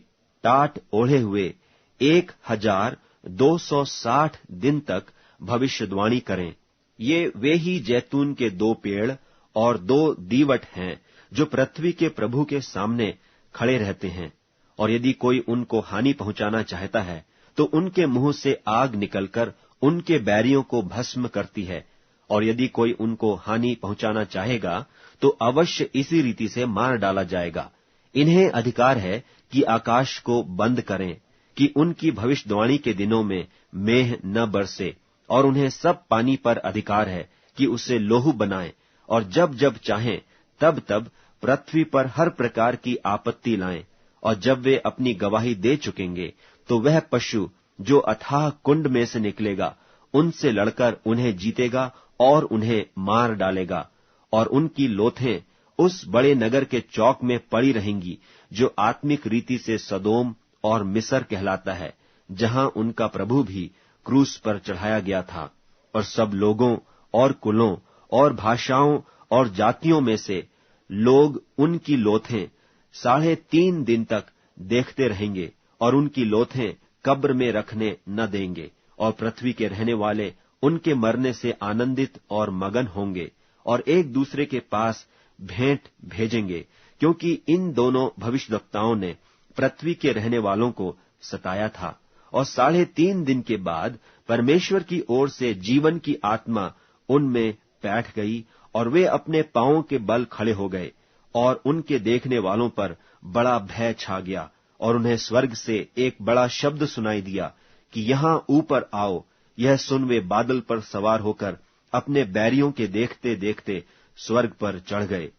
टाट ओढ़े हुए 1260 दिन तक भविष्यवाणी करें। ये वे ही जैतून के 2 पेड़ और 2 दीवट हैं, जो पृथ्वी के प्रभु के सामने खड़े रहते हैं, और यदि कोई उनको हानि पहुंचाना चाहता है तो उनके मुंह से आग निकलकर उनके बैरियों को भस्म करती है, और यदि कोई उनको हानि पहुंचाना चाहेगा तो अवश्य इसी रीति से मार डाला जाएगा। इन्हें अधिकार है कि आकाश को बंद करें, कि उनकी भविष्यवाणी के दिनों में मेघ न बरसे, और उन्हें सब पानी पर अधिकार है कि उसे लोहू बनाएं, और जब जब चाहें तब तब पृथ्वी पर हर प्रकार की आपत्ति लाएं। और जब वे अपनी गवाही दे चुकेंगे तो वह पशु जो अथाह कुंड में से निकलेगा उनसे लड़कर उन्हें जीतेगा और उन्हें मार डालेगा, और उनकी लोथें उस बड़े नगर के चौक में पड़ी रहेंगी जो आत्मिक रीति से सदोम और मिस्र कहलाता है, जहां उनका प्रभु भी क्रूस पर चढ़ाया गया था। और सब लोगों और कुलों और भाषाओं और जातियों में से लोग उनकी लोथें 3.5 दिन तक देखते रहेंगे, और उनकी लोथें कब्र में रखने न देंगे, और पृथ्वी के रहने वाले उनके मरने से आनंदित और मगन होंगे, और एक दूसरे के पास भेंट भेजेंगे, क्योंकि इन दोनों भविष्यवक्ताओं ने पृथ्वी के रहने वालों को सताया था। और 3.5 दिन के बाद परमेश्वर की ओर से जीवन की आत्मा उनमें बैठ गई, और वे अपने पांवों के बल खड़े हो गए, और उनके देखने वालों पर बड़ा भय छा गया, और उन्हें स्वर्ग से एक बड़ा शब्द सुनाई दिया कि यहां ऊपर आओ। यह सुन वे बादल पर सवार होकर अपने बैरियों के देखते देखते स्वर्ग पर चढ़ गए।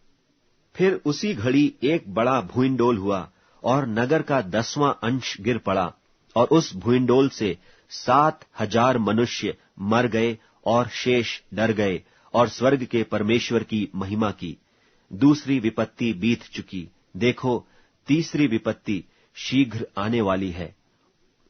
फिर उसी घड़ी एक बड़ा भूइंडोल हुआ, और नगर का 10वां अंश गिर पड़ा, और उस भूइंडोल से 7,000 मनुष्य मर गए, और शेष डर गए और स्वर्ग के परमेश्वर की महिमा की। दूसरी विपत्ति बीत चुकी, देखो तीसरी विपत्ति शीघ्र आने वाली है।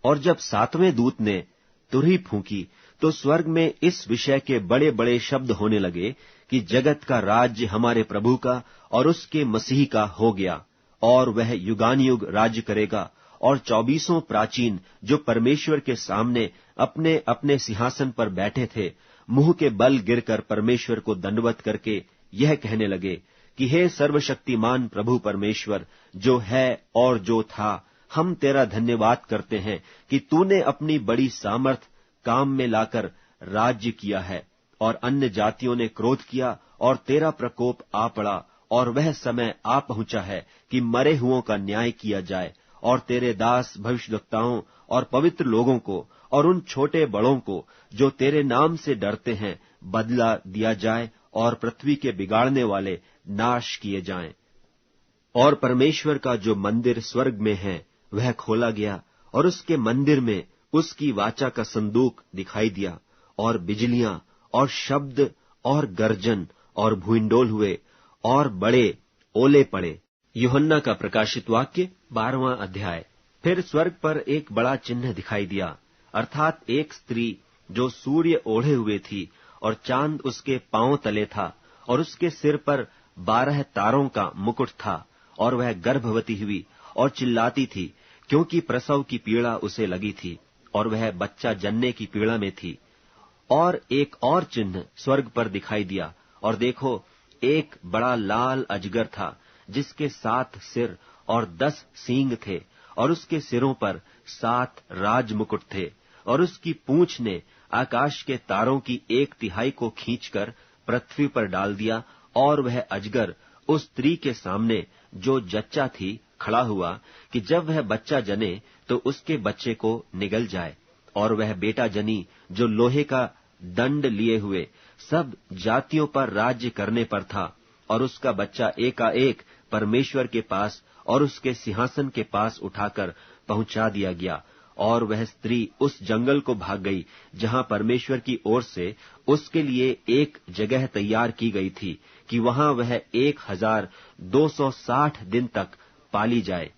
और जब 7वें दूत ने तुरही फूंकी तो स्वर्ग में इस विषय के बड़े बड़े शब्द होने लगे कि जगत का राज्य हमारे प्रभु का और उसके मसीह का हो गया, और वह युगानुयुग राज्य करेगा। और 24 प्राचीन जो परमेश्वर के सामने अपने अपने सिंहासन पर बैठे थे, मुंह के बल गिरकर परमेश्वर को दंडवत करके यह कहने लगे कि हे सर्वशक्तिमान प्रभु परमेश्वर, जो है और जो था, हम तेरा धन्यवाद करते हैं कि तूने अपनी बड़ी सामर्थ काम में लाकर राज्य किया है, और अन्य जातियों ने क्रोध किया, और तेरा प्रकोप आ पड़ा, और वह समय आ पहुंचा है कि मरे हुओं का न्याय किया जाए, और तेरे दास भविष्यद्वक्ताओं और पवित्र लोगों को और उन छोटे बड़ों को जो तेरे नाम से डरते हैं बदला दिया जाए, और पृथ्वी के बिगाड़ने वाले नाश किए जाएं। और परमेश्वर का जो मंदिर स्वर्ग में है वह खोला गया, और उसके मंदिर में उसकी वाचा का संदूक दिखाई दिया, और बिजलियां और शब्द और गर्जन और भूइंडोल हुए, और बड़े ओले पड़े। यूहन्ना का प्रकाशित वाक्य 12वां अध्याय। फिर स्वर्ग पर एक बड़ा चिन्ह दिखाई दिया, अर्थात एक स्त्री जो सूर्य ओढ़े हुए थी, और चांद उसके पांव तले था, और उसके सिर पर 12 तारों का मुकुट था, और वह गर्भवती हुई और चिल्लाती थी, क्योंकि प्रसव की पीड़ा उसे लगी थी, और वह बच्चा जनने की पीड़ा में थी। और एक और चिन्ह स्वर्ग पर दिखाई दिया, और देखो एक बड़ा लाल अजगर था, जिसके 7 सिर और 10 सींग थे, और उसके सिरों पर 7 राज मुकुट थे, और उसकी पूंछ ने आकाश के तारों की 1/3 को खींचकर पृथ्वी पर डाल दिया। और वह अजगर उस स्त्री के सामने जो जच्चा थी खड़ा हुआ कि जब वह बच्चा जने तो उसके बच्चे को निगल जाए। और वह बेटा जनी जो लोहे का दंड लिए हुए सब जातियों पर राज्य करने पर था, और उसका बच्चा एकाएक परमेश्वर के पास और उसके सिंहासन के पास उठाकर पहुंचा दिया गया। और वह स्त्री उस जंगल को भाग गई जहां परमेश्वर की ओर से उसके लिए एक जगह तैयार की गई थी कि वहां वह 1260 दिन तक पाली जाए।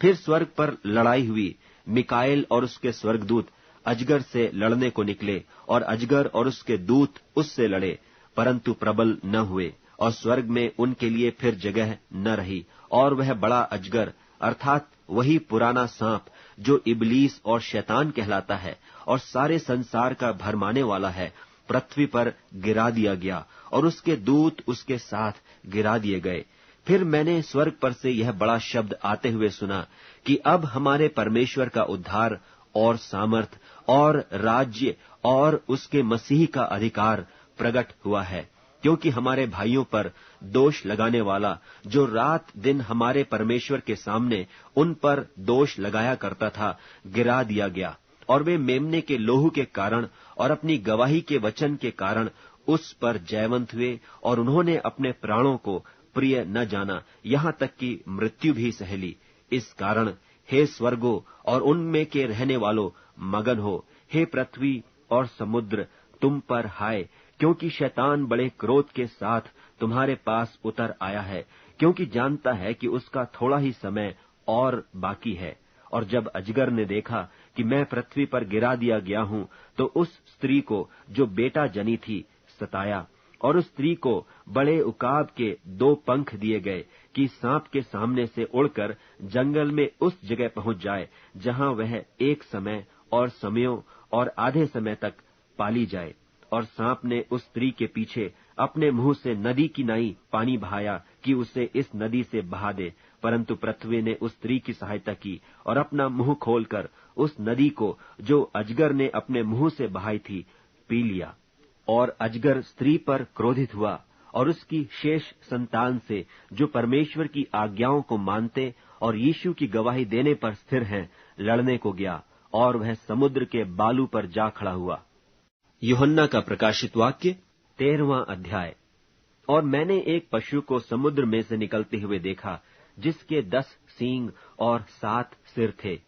फिर स्वर्ग पर लड़ाई हुई। मिकाएल और उसके स्वर्गदूत अजगर से लड़ने को निकले, और अजगर और उसके दूत उससे लड़े, परंतु प्रबल न हुए, और स्वर्ग में उनके लिए फिर जगह न रही। और वह बड़ा अजगर अर्थात वही पुराना सांप जो इबलीस और शैतान कहलाता है और सारे संसार का भरमाने वाला है, पृथ्वी पर गिरा दिया गया, और उसके दूत उसके साथ गिरा दिए गए। फिर मैंने स्वर्ग पर से यह बड़ा शब्द आते हुए सुना कि अब हमारे परमेश्वर का उद्धार और सामर्थ और राज्य और उसके मसीह का अधिकार प्रकट हुआ है, क्योंकि हमारे भाइयों पर दोष लगाने वाला, जो रात दिन हमारे परमेश्वर के सामने उन पर दोष लगाया करता था, गिरा दिया गया। और वे मेमने के लोहू के कारण और अपनी गवाही के वचन के कारण उस पर जयवंत हुए, और उन्होंने अपने प्राणों को प्रिय न जाना, यहाँ तक कि मृत्यु भी सह ली। इस कारण हे स्वर्गों और उनमें के रहने वालों, मगन हो। हे पृथ्वी और समुद्र, तुम पर हाय, क्योंकि शैतान बड़े क्रोध के साथ तुम्हारे पास उतर आया है, क्योंकि जानता है कि उसका थोड़ा ही समय और बाकी है। और जब अजगर ने देखा कि मैं पृथ्वी पर गिरा दिया गया हूं, तो उस स्त्री को जो बेटा जनी थी सताया, और उस स्त्री को बड़े उकाब के 2 पंख दिए गए कि सांप के सामने से उड़कर जंगल में उस जगह पहुंच जाए जहां वह एक समय और समयों और आधे समय तक पाली जाए। और सांप ने उस स्त्री के पीछे अपने मुंह से नदी की नाई पानी बहाया कि उसे इस नदी से बहा दे, परंतु पृथ्वी ने उस स्त्री की सहायता की और अपना मुंह खोलकर उस नदी को, जो अजगर ने अपने मुंह से बहाई थी, पी लिया। और अजगर स्त्री पर क्रोधित हुआ और उसकी शेष संतान से, जो परमेश्वर की आज्ञाओं को मानते और यीशु की गवाही देने पर स्थिर हैं, लड़ने को गया, और वह समुद्र के बालू पर जा खड़ा हुआ। यूहन्ना का प्रकाशित वाक्य 13वां अध्याय। और मैंने एक पशु को समुद्र में से निकलते हुए देखा, जिसके 10 सींग और 7 सिर थे,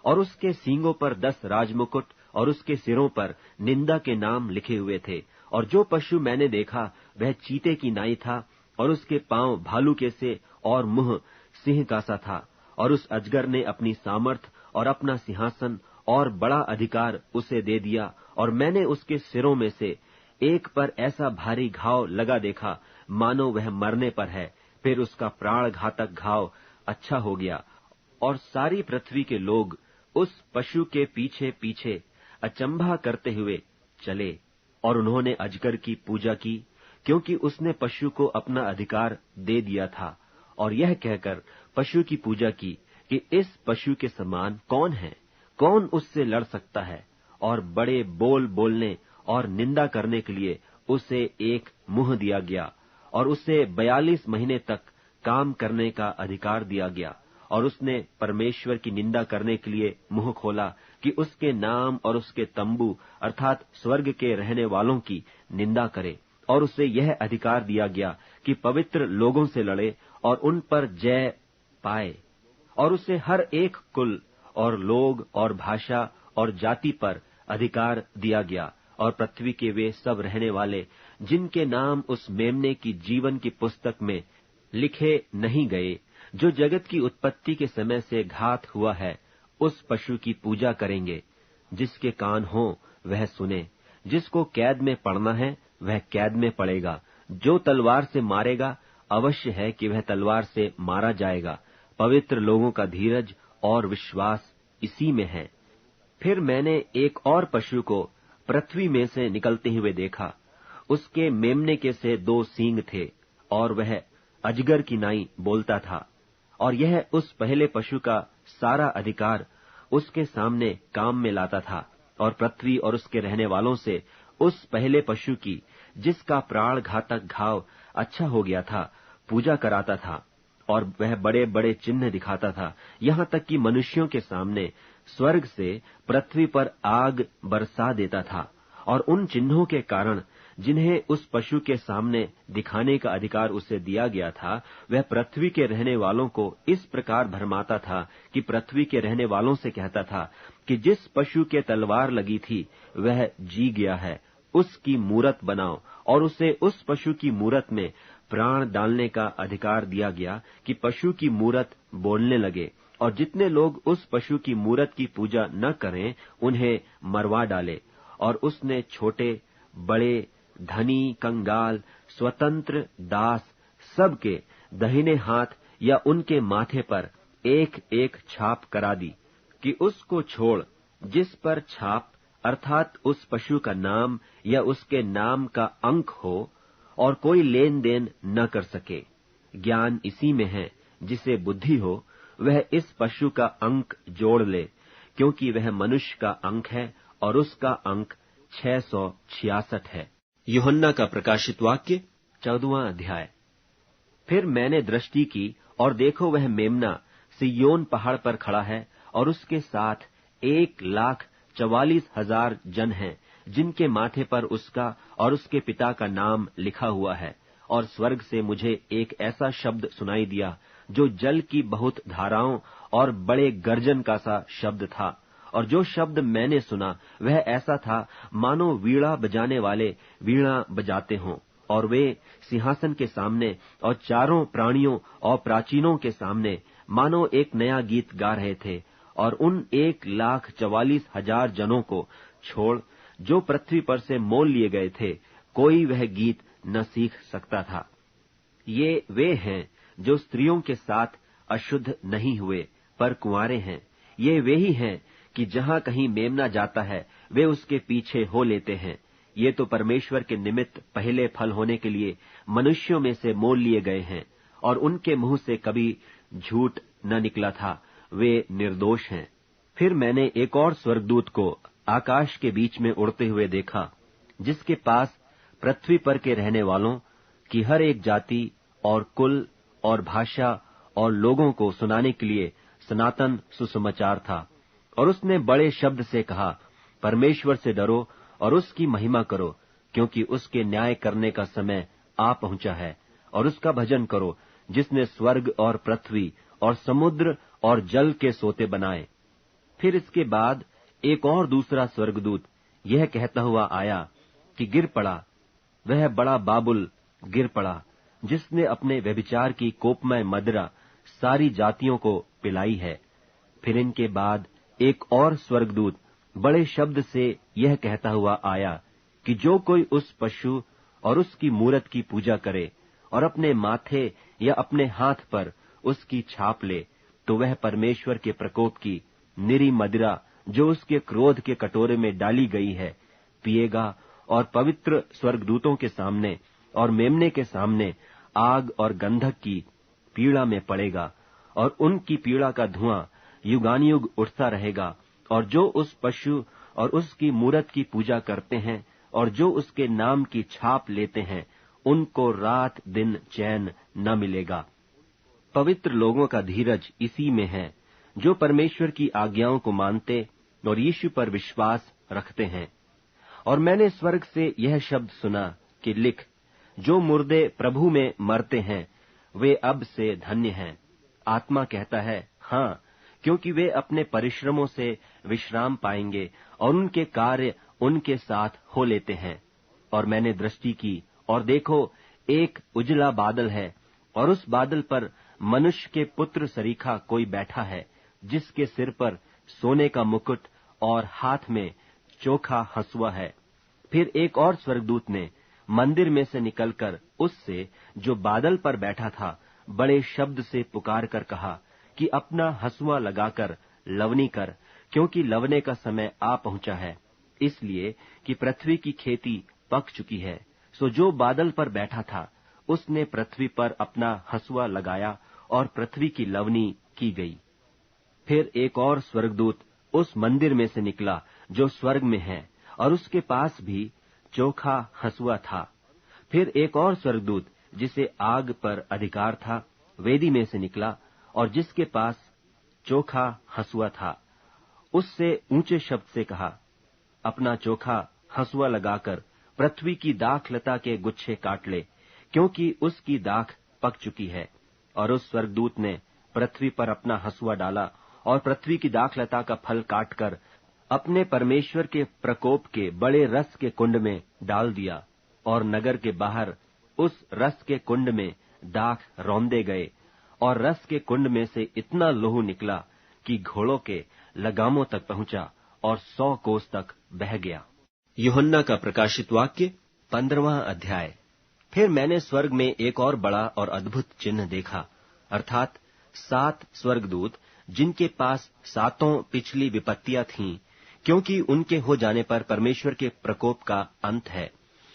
और उसके सींगों पर 10 राजमुकुट और उसके सिरों पर निंदा के नाम लिखे हुए थे। और जो पशु मैंने देखा वह चीते की नाई था, और उसके पांव भालू के से और मुंह सिंह का सा था। और उस अजगर ने अपनी सामर्थ और अपना सिंहासन और बड़ा अधिकार उसे दे दिया, और मैंने उसके सिरों में से एक पर ऐसा भारी घाव लगा देखा, मानो वह मरने पर है। फिर उसका प्राण घातक घाव अच्छा हो गया, और सारी पृथ्वी के लोग उस पशु के पीछे पीछे अचंभा करते हुए चले। और उन्होंने अजगर की पूजा की, क्योंकि उसने पशु को अपना अधिकार दे दिया था, और यह कहकर पशु की पूजा की कि इस पशु के समान कौन है, कौन उससे लड़ सकता है। और बड़े बोल बोलने और निंदा करने के लिए उसे एक मुंह दिया गया, और उसे 42 महीने तक काम करने का अधिकार दिया गया। और उसने परमेश्वर की निंदा करने के लिए मुंह खोला कि उसके नाम और उसके तंबू अर्थात स्वर्ग के रहने वालों की निंदा करे। और उसे यह अधिकार दिया गया कि पवित्र लोगों से लड़े और उन पर जय पाए। और उसे हर एक कुल और लोग और भाषा और जाति पर अधिकार दिया गया। और पृथ्वी के वे सब रहने वाले, जिनके नाम उस मेमने की जीवन की पुस्तक में लिखे नहीं गए, जो जगत की उत्पत्ति के समय से घात हुआ है, उस पशु की पूजा करेंगे। जिसके कान हो वह सुने। जिसको कैद में पड़ना है वह कैद में पड़ेगा। जो तलवार से मारेगा, अवश्य है कि वह तलवार से मारा जाएगा। पवित्र लोगों का धीरज और विश्वास इसी में है। फिर मैंने एक और पशु को पृथ्वी में से निकलते हुए देखा। उसके मेमने के से 2 सींग थे, और वह अजगर की नाई बोलता था। और यह उस पहले पशु का सारा अधिकार उसके सामने काम में लाता था, और पृथ्वी और उसके रहने वालों से उस पहले पशु की, जिसका प्राण घातक घाव अच्छा हो गया था, पूजा कराता था। और वह बड़े बड़े चिन्ह दिखाता था, यहाँ तक कि मनुष्यों के सामने स्वर्ग से पृथ्वी पर आग बरसा देता था। और उन चिन्हों के कारण, जिन्हें उस पशु के सामने दिखाने का अधिकार उसे दिया गया था, वह पृथ्वी के रहने वालों को इस प्रकार भरमाता था कि पृथ्वी के रहने वालों से कहता था कि जिस पशु के तलवार लगी थी वह जी गया है, उसकी मूरत बनाओ। और उसे उस पशु की मूरत में प्राण डालने का अधिकार दिया गया कि पशु की मूरत बोलने लगे, और जितने लोग उस पशु की मूरत की पूजा न करें उन्हें मरवा डाले। और उसने छोटे बड़े, धनी, कंगाल, स्वतंत्र, दास सबके दाहिने हाथ या उनके माथे पर एक एक छाप करा दी कि उसको छोड़ जिस पर छाप अर्थात उस पशु का नाम या उसके नाम का अंक हो, और कोई लेन देन न कर सके। ज्ञान इसी में है, जिसे बुद्धि हो वह इस पशु का अंक जोड़ ले, क्योंकि वह मनुष्य का अंक है और उसका अंक 666 है। यूहन्ना का प्रकाशित वाक्य 14वां अध्याय। फिर मैंने दृष्टि की और देखो वह मेमना सिय्योन पहाड़ पर खड़ा है और उसके साथ 1,44,000 जन हैं, जिनके माथे पर उसका और उसके पिता का नाम लिखा हुआ है। और स्वर्ग से मुझे एक ऐसा शब्द सुनाई दिया जो जल की बहुत धाराओं और बड़े गर्जन का सा शब्द था। और जो शब्द मैंने सुना वह ऐसा था मानो वीणा बजाने वाले वीणा बजाते हों, और वे सिंहासन के सामने और चारों प्राणियों और प्राचीनों के सामने मानो एक नया गीत गा रहे थे। और उन 1,44,000 जनों को छोड़ जो पृथ्वी पर से मोल लिए गए थे, कोई वह गीत न सीख सकता था। ये वे हैं जो स्त्रियों के साथ अशुद्ध नहीं हुए पर कुंवारे हैं। ये वे ही हैं कि जहां कहीं मेमना जाता है वे उसके पीछे हो लेते हैं। ये तो परमेश्वर के निमित्त पहले फल होने के लिए मनुष्यों में से मोल लिए गए हैं, और उनके मुंह से कभी झूठ न निकला था। वे निर्दोष हैं। फिर मैंने एक और स्वर्गदूत को आकाश के बीच में उड़ते हुए देखा, जिसके पास पृथ्वी पर के रहने वालों की हर एक जाति और कुल और भाषा और लोगों को सुनाने के लिए सनातन सुसमाचार था। और उसने बड़े शब्द से कहा, परमेश्वर से डरो और उसकी महिमा करो, क्योंकि उसके न्याय करने का समय आ पहुंचा है। और उसका भजन करो, जिसने स्वर्ग और पृथ्वी और समुद्र और जल के सोते बनाए। फिर इसके बाद एक और दूसरा स्वर्गदूत यह कहता हुआ आया कि गिर पड़ा, वह बड़ा बाबुल गिर पड़ा, जिसने अपने व्यभिचार की कोपमय मदिरा सारी जातियों को पिलाई है। फिर इनके बाद एक और स्वर्गदूत बड़े शब्द से यह कहता हुआ आया कि जो कोई उस पशु और उसकी मूरत की पूजा करे और अपने माथे या अपने हाथ पर उसकी छाप ले, तो वह परमेश्वर के प्रकोप की निरी मदिरा जो उसके क्रोध के कटोरे में डाली गई है पिएगा, और पवित्र स्वर्गदूतों के सामने और मेमने के सामने आग और गंधक की पीड़ा में पड़ेगा। और उनकी पीड़ा का धुआं युगानुयुग उठता रहेगा। और जो उस पशु और उसकी मूरत की पूजा करते हैं और जो उसके नाम की छाप लेते हैं, उनको रात दिन चैन न मिलेगा। पवित्र लोगों का धीरज इसी में है, जो परमेश्वर की आज्ञाओं को मानते और यीशु पर विश्वास रखते हैं। और मैंने स्वर्ग से यह शब्द सुना कि लिख, जो मुर्दे प्रभु में मरते हैं वे अब से धन्य हैं। आत्मा कहता है, हाँ, क्योंकि वे अपने परिश्रमों से विश्राम पाएंगे और उनके कार्य उनके साथ हो लेते हैं। और मैंने दृष्टि की और देखो, एक उजला बादल है, और उस बादल पर मनुष्य के पुत्र सरीखा कोई बैठा है, जिसके सिर पर सोने का मुकुट और हाथ में चोखा हंसुआ है। फिर एक और स्वर्गदूत ने मंदिर में से निकलकर उससे जो बादल पर बैठा था बड़े शब्द से पुकार कर कहा कि अपना हंसुआ लगाकर लवनी कर, क्योंकि लवने का समय आ पहुंचा है, इसलिए कि पृथ्वी की खेती पक चुकी है। सो जो बादल पर बैठा था उसने पृथ्वी पर अपना हंसुआ लगाया और पृथ्वी की लवनी की गई। फिर एक और स्वर्गदूत उस मंदिर में से निकला जो स्वर्ग में है, और उसके पास भी चोखा हंसुआ था। फिर एक और स्वर्गदूत जिसे आग पर अधिकार था वेदी में से निकला, और जिसके पास चोखा हंसुआ था उससे ऊंचे शब्द से कहा, अपना चोखा हंसुआ लगाकर पृथ्वी की दाखलता के गुच्छे काट ले, क्योंकि उसकी दाख पक चुकी है। और उस स्वर्गदूत ने पृथ्वी पर अपना हंसुआ डाला और पृथ्वी की दाखलता का फल काटकर अपने परमेश्वर के प्रकोप के बड़े रस के कुंड में डाल दिया। और नगर के बाहर उस रस के कुंड में दाख रौंदे गए, और रस के कुंड में से इतना लहू निकला कि घोड़ों के लगामों तक पहुंचा और 100 कोस तक बह गया। यूहन्ना का प्रकाशित वाक्य 15वां अध्याय। फिर मैंने स्वर्ग में एक और बड़ा और अद्भुत चिन्ह देखा, अर्थात 7 स्वर्गदूत, जिनके पास 7 पिछली विपत्तियां थीं, क्योंकि उनके हो जाने पर परमेश्वर के प्रकोप का अंत है।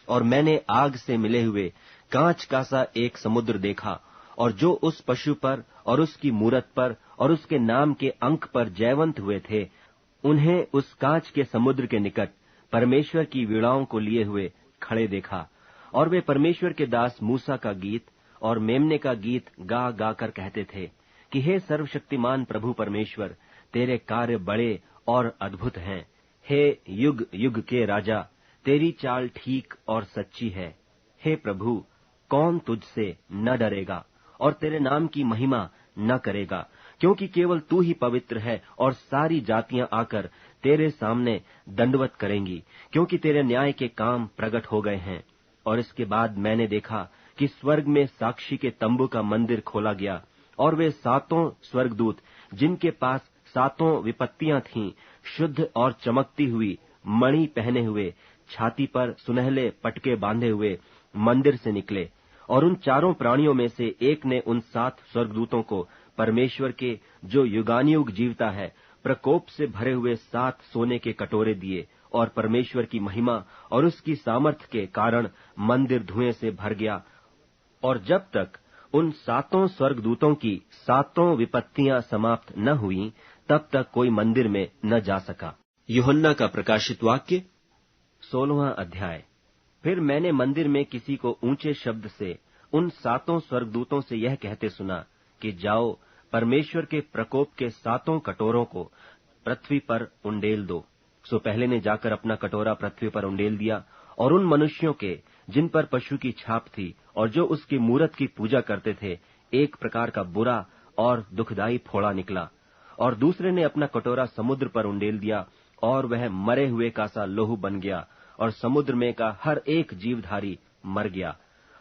और मैंने आग से मिले हुए कांच का सा एक समुद्र देखा, और जो उस पशु पर और उसकी मूरत पर और उसके नाम के अंक पर जयवंत हुए थे, उन्हें उस कांच के समुद्र के निकट परमेश्वर की वीणाओं को लिए हुए खड़े देखा। और वे परमेश्वर के दास मूसा का गीत और मेमने का गीत गा गा कर कहते थे कि हे सर्वशक्तिमान प्रभु परमेश्वर, तेरे कार्य बड़े और अद्भुत हैं। हे युग युग के राजा, तेरी चाल ठीक और सच्ची है। हे प्रभु, कौन तुझसे न डरेगा और तेरे नाम की महिमा न करेगा, क्योंकि केवल तू ही पवित्र है और सारी जातियां आकर तेरे सामने दंडवत करेंगी, क्योंकि तेरे न्याय के काम प्रकट हो गए हैं। और इसके बाद मैंने देखा कि स्वर्ग में साक्षी के तंबू का मंदिर खोला गया, और वे 7 स्वर्गदूत जिनके पास 7 विपत्तियां थीं, शुद्ध और चमकती हुई मणि पहने हुए, छाती पर सुनहले पटके बांधे हुए मंदिर से निकले। और उन 4 प्राणियों में से एक ने उन 7 स्वर्गदूतों को परमेश्वर के जो युगानुयुग जीवता है प्रकोप से भरे हुए 7 सोने के कटोरे दिए, और परमेश्वर की महिमा और उसकी सामर्थ के कारण मंदिर धुएं से भर गया। और जब तक उन 7 स्वर्गदूतों की 7 विपत्तियां समाप्त न हुई, तब तक कोई मंदिर में न जा सका। यूहन्ना का प्रकाशित वाक्य 16वां अध्याय। फिर मैंने मंदिर में किसी को ऊंचे शब्द से उन 7 स्वर्गदूतों से यह कहते सुना कि जाओ, परमेश्वर के प्रकोप के 7 कटोरों को पृथ्वी पर उंडेल दो। सो पहले ने जाकर अपना कटोरा पृथ्वी पर उंडेल दिया, और उन मनुष्यों के जिन पर पशु की छाप थी और जो उसकी मूरत की पूजा करते थे, एक प्रकार का बुरा और दुखदाई फोड़ा निकला। और दूसरे ने अपना कटोरा समुद्र पर उंडेल दिया, और वह मरे हुए का सा लोहू बन गया, और समुद्र में का हर एक जीवधारी मर गया।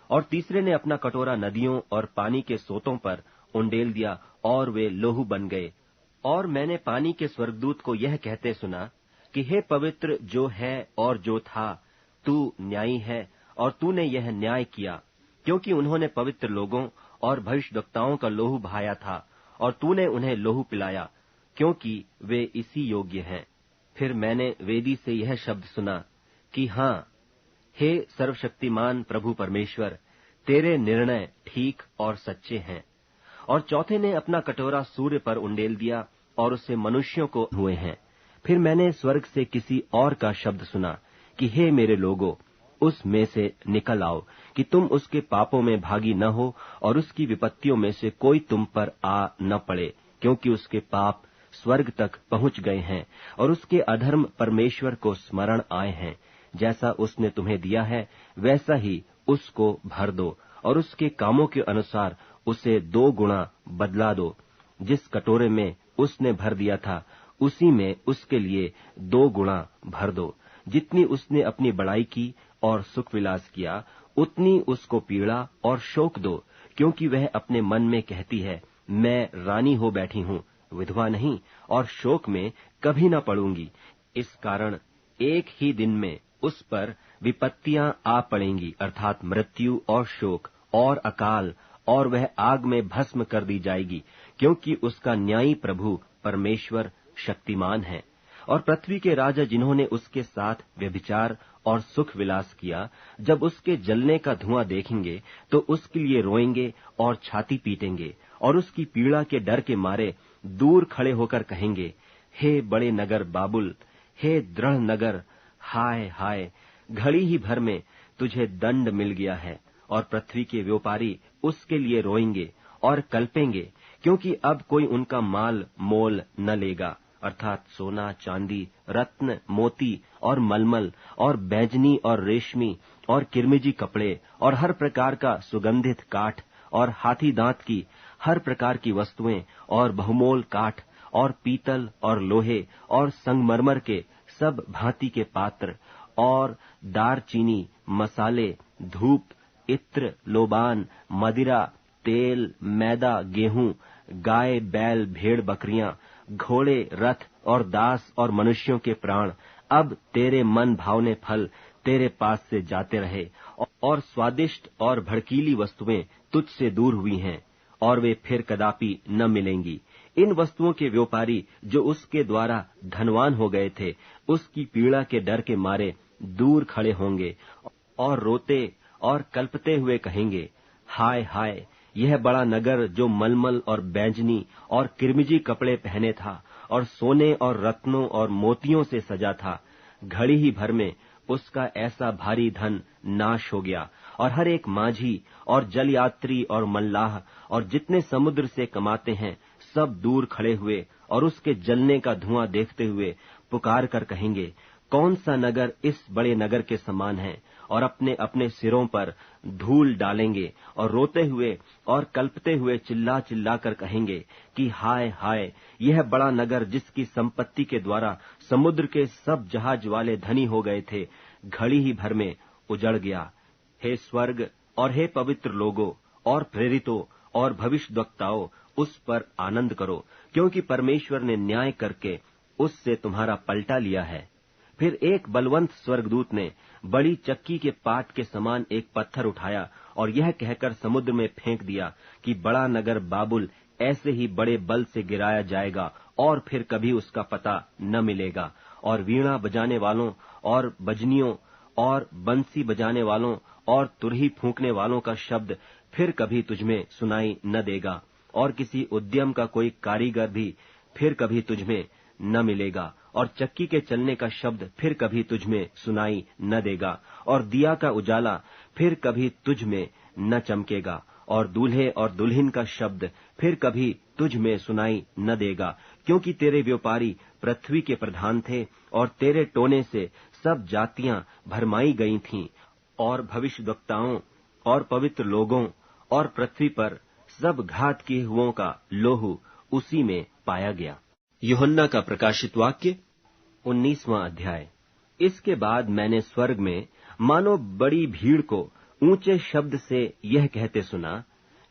और तीसरे ने अपना कटोरा नदियों और पानी के सोतों पर उंडेल दिया, और वे लोहू बन गए। और मैंने पानी के स्वर्गदूत को यह कहते सुना कि हे पवित्र जो है और जो था, तू न्यायी है, और तूने यह न्याय किया, क्योंकि उन्होंने पवित्र लोगों और भविष्यद्वक्ताओं का लोहू बहाया था, और तूने उन्हें लोहू पिलाया, क्योंकि वे इसी योग्य हैं। फिर मैंने वेदी से यह शब्द सुना कि हाँ, हे सर्वशक्तिमान प्रभु परमेश्वर, तेरे निर्णय ठीक और सच्चे हैं। और चौथे ने अपना कटोरा सूर्य पर उंडेल दिया, और उससे मनुष्यों को हुए हैं। फिर मैंने स्वर्ग से किसी और का शब्द सुना कि हे मेरे लोगों, उस में से निकल आओ कि तुम उसके पापों में भागी न हो, और उसकी विपत्तियों में से कोई तुम पर आ न पड़े, क्योंकि उसके पाप स्वर्ग तक पहुंच गए हैं, और उसके अधर्म परमेश्वर को स्मरण आए हैं। जैसा उसने तुम्हें दिया है, वैसा ही उसको भर दो, और उसके कामों के अनुसार उसे 2 गुणा बदला दो। जिस कटोरे में उसने भर दिया था, उसी में उसके लिए 2 गुणा भर दो। जितनी उसने अपनी बड़ाई की और सुख विलास किया, उतनी उसको पीड़ा और शोक दो, क्योंकि वह अपने मन में कहती है, मैं रानी हो बैठी हूँ, विधवा नहीं, और शोक में कभी न पड़ूंगी। इस कारण एक ही दिन में उस पर विपत्तियां आ पड़ेंगी, अर्थात मृत्यु और शोक और अकाल, और वह आग में भस्म कर दी जाएगी, क्योंकि उसका न्यायी प्रभु परमेश्वर शक्तिमान है। और पृथ्वी के राजा जिन्होंने उसके साथ व्यभिचार और सुख विलास किया, जब उसके जलने का धुआं देखेंगे तो उसके लिए रोएंगे और छाती पीटेंगे, और उसकी पीड़ा के डर के मारे दूर खड़े होकर कहेंगे, हे बड़े नगर बाबुल, हे दृढ़ नगर, हाय हाय, घड़ी ही भर में तुझे दंड मिल गया है। और पृथ्वी के व्यापारी उसके लिए रोएंगे और कल्पेंगे, क्योंकि अब कोई उनका माल मोल न लेगा, अर्थात सोना चांदी, रत्न मोती और मलमल और बैजनी और रेशमी और किरमिजी कपड़े और हर प्रकार का सुगंधित काठ और हाथी दांत की हर प्रकार की वस्तुएं और बहुमोल काठ और पीतल और लोहे और संगमरमर के सब भांति के पात्र और दारचीनी, मसाले, धूप, इत्र, लोबान, मदिरा, तेल, मैदा, गेहूं, गाय, बैल, भेड़, बकरियां, घोड़े, रथ और दास और मनुष्यों के प्राण, अब तेरे मन भावने फल तेरे पास से जाते रहे, और स्वादिष्ट और भड़कीली वस्तुएं तुझसे दूर हुई हैं, और वे फिर कदापि न मिलेंगी। इन वस्तुओं के व्यापारी जो उसके द्वारा धनवान हो गए थे, उसकी पीड़ा के डर के मारे दूर खड़े होंगे और रोते और कल्पते हुए कहेंगे, हाय हाय, यह बड़ा नगर जो मलमल और बैंजनी और किरमिजी कपड़े पहने था और सोने और रत्नों और मोतियों से सजा था, घड़ी ही भर में उसका ऐसा भारी धन नाश हो गया, और हर एक माझी और जलयात्री और मल्लाह और जितने समुद्र से कमाते हैं सब दूर खड़े हुए और उसके जलने का धुआं देखते हुए पुकार कर कहेंगे, कौन सा नगर इस बड़े नगर के समान है? और अपने अपने सिरों पर धूल डालेंगे और रोते हुए और कल्पते हुए चिल्ला चिल्ला कर कहेंगे कि हाय हाय, यह बड़ा नगर जिसकी संपत्ति के द्वारा समुद्र के सब जहाज वाले धनी हो गए थे, घड़ी ही भर में उजड़ गया। हे स्वर्ग और हे पवित्र लोगों और प्रेरितों और भविष्यद्वक्ताओं, उस पर आनंद करो, क्योंकि परमेश्वर ने न्याय करके उससे तुम्हारा पलटा लिया है। फिर एक बलवंत स्वर्गदूत ने बड़ी चक्की के पाट के समान एक पत्थर उठाया और यह कहकर समुद्र में फेंक दिया कि बड़ा नगर बाबुल ऐसे ही बड़े बल से गिराया जाएगा और फिर कभी उसका पता न मिलेगा। और वीणा बजाने वालों और बजनियों और बंसी बजाने वालों और तुरही फूंकने वालों का शब्द फिर कभी तुझमें सुनाई न देगा, और किसी उद्यम का कोई कारीगर भी फिर कभी तुझमें न मिलेगा, और चक्की के चलने का शब्द फिर कभी तुझमें सुनाई न देगा, और दिया का उजाला फिर कभी तुझ में न चमकेगा, और दूल्हे और दुल्हन का शब्द फिर कभी तुझ में सुनाई न देगा, क्योंकि तेरे व्यापारी पृथ्वी के प्रधान थे और तेरे टोने से सब जातियां भरमाई गई थीं, और भविष्यद्वक्ताओं और पवित्र लोगों और पृथ्वी पर सब घात किए हुओं का लोहू उसी में पाया गया। यूहन्ना का प्रकाशित वाक्य 19वां अध्याय। इसके बाद मैंने स्वर्ग में मानो बड़ी भीड़ को ऊंचे शब्द से यह कहते सुना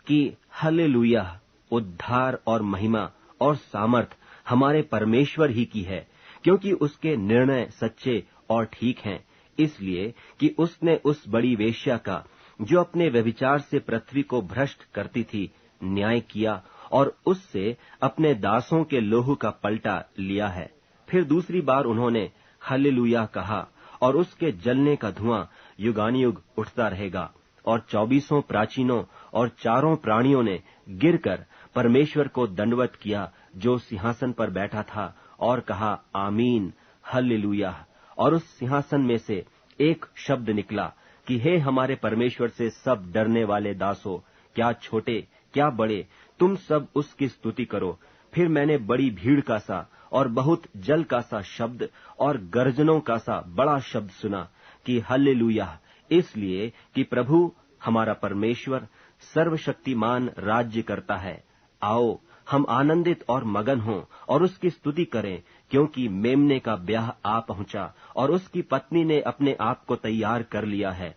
कि हालेलुया, उद्धार और महिमा और सामर्थ हमारे परमेश्वर ही की है, क्योंकि उसके निर्णय सच्चे और ठीक हैं, इसलिए कि उसने उस बड़ी वेश्या का, जो अपने व्यभिचार से पृथ्वी को भ्रष्ट करती थी, न्याय किया और उससे अपने दासों के लोहू का पलटा लिया है। फिर दूसरी बार उन्होंने हालेलुया कहा, और उसके जलने का धुआं युगानुयुग उठता रहेगा। और 24 प्राचीनों और 4 प्राणियों ने गिरकर परमेश्वर को दंडवत किया जो सिंहासन पर बैठा था, और कहा, आमीन, हालेलुया। और उस सिंहासन में से एक शब्द निकला कि हे हमारे परमेश्वर से सब डरने वाले दासों, क्या छोटे क्या बड़े, तुम सब उसकी स्तुति करो। फिर मैंने बड़ी भीड़ का सा और बहुत जल का सा शब्द और गर्जनों का सा बड़ा शब्द सुना कि हालेलुया, इसलिए कि प्रभु हमारा परमेश्वर सर्वशक्तिमान राज्य करता है। आओ हम आनंदित और मगन हों और उसकी स्तुति करें, क्योंकि मेमने का ब्याह आ पहुंचा और उसकी पत्नी ने अपने आप को तैयार कर लिया है,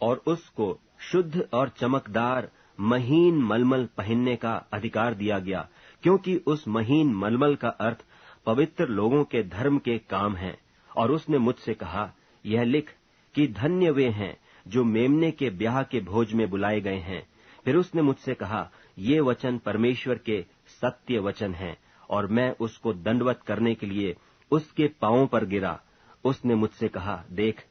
और उसको शुद्ध और चमकदार महीन मलमल पहनने का अधिकार दिया गया, क्योंकि उस महीन मलमल का अर्थ पवित्र लोगों के धर्म के काम है। और उसने मुझसे कहा, यह लिख कि धन्य वे हैं जो मेमने के ब्याह के भोज में बुलाए गए हैं। फिर उसने मुझसे कहा, ये वचन परमेश्वर के सत्य वचन हैं। और मैं उसको दंडवत करने के लिए उसके पांवों पर गिरा। उसने मुझसे कहा, देख,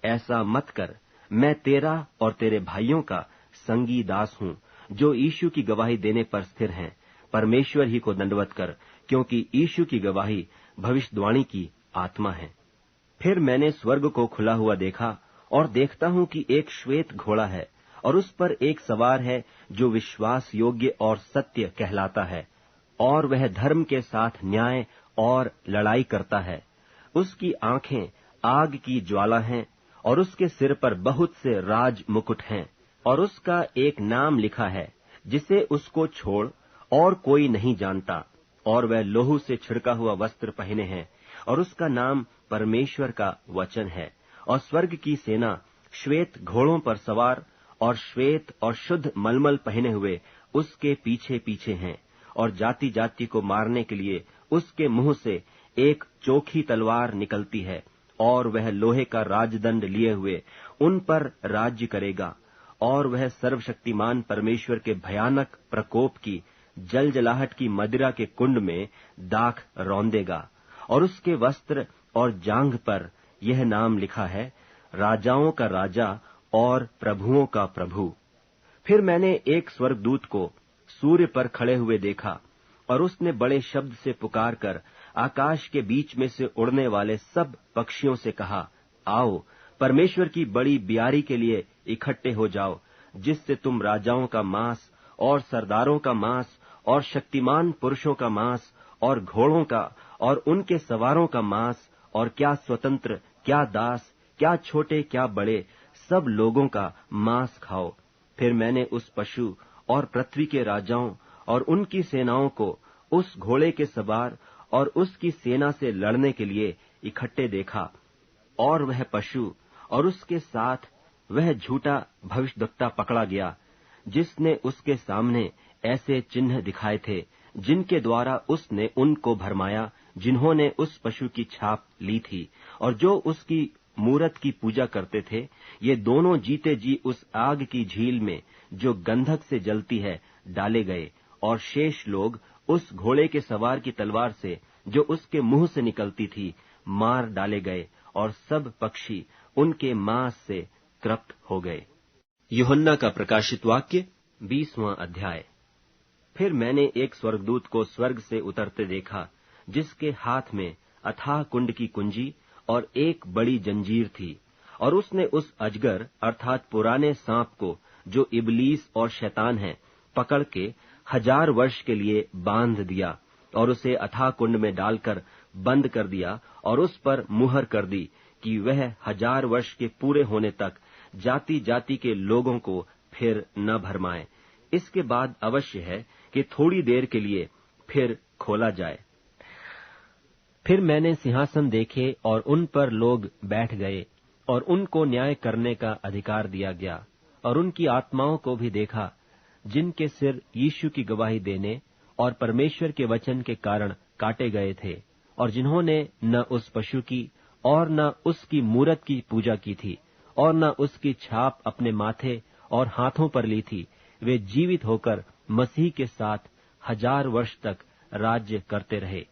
ऐसा मत कर, मैं तेरा और तेरे भाइयों का संगी दास हूं, जो यीशु की गवाही देने पर स्थिर हैं। परमेश्वर ही को दंडवत कर, क्योंकि यीशु की गवाही भविष्यवाणी की आत्मा है। फिर मैंने स्वर्ग को खुला हुआ देखा, और देखता हूं कि एक श्वेत घोड़ा है, और उस पर एक सवार है जो विश्वास योग्य और सत्य कहलाता है, और वह धर्म के साथ न्याय और लड़ाई करता है। उसकी आंखें आग की ज्वाला हैं, और उसके सिर पर बहुत से राज मुकुट हैं, और उसका एक नाम लिखा है जिसे उसको छोड़ और कोई नहीं जानता, और वह लोहू से छिड़का हुआ वस्त्र पहने हैं, और उसका नाम परमेश्वर का वचन है। और स्वर्ग की सेना श्वेत घोड़ों पर सवार और श्वेत और शुद्ध मलमल पहने हुए उसके पीछे पीछे हैं, और जाति जाति को मारने के लिए उसके मुंह से एक चोखी तलवार निकलती है, और वह लोहे का राजदंड लिए हुए उन पर राज्य करेगा। और वह सर्वशक्तिमान परमेश्वर के भयानक प्रकोप की जलजलाहट की मदिरा के कुंड में दाख रौंदेगा। और उसके वस्त्र और जांघ पर यह नाम लिखा है, राजाओं का राजा और प्रभुओं का प्रभु। फिर मैंने एक स्वर्गदूत को सूर्य पर खड़े हुए देखा, और उसने बड़े शब्द से पुकार कर आकाश के बीच में से उड़ने वाले सब पक्षियों से कहा, आओ, परमेश्वर की बड़ी बियारी के लिए इकट्ठे हो जाओ, जिससे तुम राजाओं का मांस और सरदारों का मांस और शक्तिमान पुरुषों का मांस और घोड़ों का और उनके सवारों का मांस और क्या स्वतंत्र, क्या दास, क्या छोटे, क्या बड़े, सब लोगों का मांस खाओ। फिर मैंने उस पशु और पृथ्वी के राजाओं और उनकी सेनाओं को उस घोड़े के सवार और उसकी सेना से लड़ने के लिए इकट्ठे देखा, और वह पशु और उसके साथ वह झूठा भविष्यद्वक्ता पकड़ा गया, जिसने उसके सामने ऐसे चिन्ह दिखाए थे जिनके द्वारा उसने उनको भरमाया, जिन्होंने उस पशु की छाप ली थी और जो उसकी मूरत की पूजा करते थे। ये दोनों जीते जी उस आग की झील में जो गंधक से जलती है डाले गए, और शेष लोग उस घोड़े के सवार की तलवार से जो उसके मुंह से निकलती थी मार डाले गए, और सब पक्षी उनके मांस से तृप्त हो गए। यूहन्ना का प्रकाशित वाक्य 20वां अध्याय। फिर मैंने एक स्वर्गदूत को स्वर्ग से उतरते देखा, जिसके हाथ में अथाह कुंड की कुंजी और एक बड़ी जंजीर थी, और उसने उस अजगर अर्थात पुराने सांप को, जो इबलीस और शैतान है, पकड़ के 1000 वर्ष के लिए बांध दिया, और उसे अथाह कुंड में डालकर बंद कर दिया, और उस पर मुहर कर दी कि वह 1000 वर्ष के पूरे होने तक जाति जाति के लोगों को फिर न भरमाए। इसके बाद अवश्य है कि थोड़ी देर के लिए फिर खोला जाए। फिर मैंने सिंहासन देखे और उन पर लोग बैठ गए, और उनको न्याय करने का अधिकार दिया गया, और उनकी आत्माओं को भी देखा, जिनके सिर यीशु की गवाही देने और परमेश्वर के वचन के कारण काटे गए थे, और जिन्होंने न उस पशु की और न उसकी मूरत की पूजा की थी, और न उसकी छाप अपने माथे और हाथों पर ली थी। वे जीवित होकर मसीह के साथ 1000 वर्ष तक राज्य करते रहे।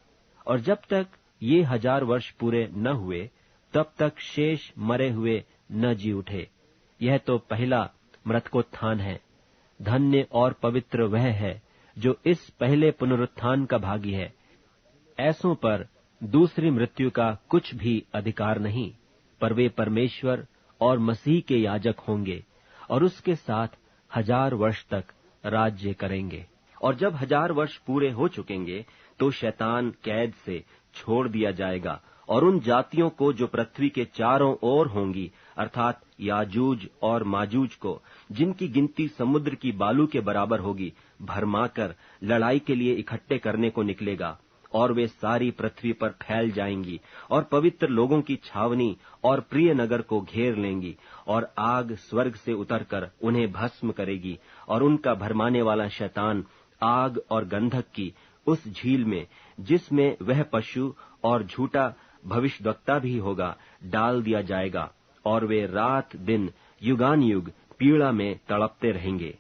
और जब तक ये 1000 वर्ष पूरे न हुए, तब तक शेष मरे हुए न जी उठे। यह तो पहला मृतकोत्थान है। धन्य और पवित्र वह है जो इस पहले पुनरुत्थान का भागी है। ऐसों पर दूसरी मृत्यु का कुछ भी अधिकार नहीं, पर वे परमेश्वर और मसीह के याजक होंगे और उसके साथ 1000 वर्ष तक राज्य करेंगे। और जब 1000 वर्ष पूरे हो चुकेंगे, तो शैतान कैद से छोड़ दिया जाएगा, और उन जातियों को जो पृथ्वी के चारों ओर होंगी, अर्थात याजूज और माजूज को, जिनकी गिनती समुद्र की बालू के बराबर होगी, भरमाकर लड़ाई के लिए इकट्ठे करने को निकलेगा। और वे सारी पृथ्वी पर फैल जाएंगी और पवित्र लोगों की छावनी और प्रिय नगर को घेर लेंगी, और आग स्वर्ग से उतरकर उन्हें भस्म करेगी, और उनका भरमाने वाला शैतान आग और गंधक की उस झील में, जिसमें वह पशु और झूठा भविष्यद्वक्ता भी होगा, डाल दिया जाएगा, और वे रात दिन युगान युग पीड़ा में तड़पते रहेंगे।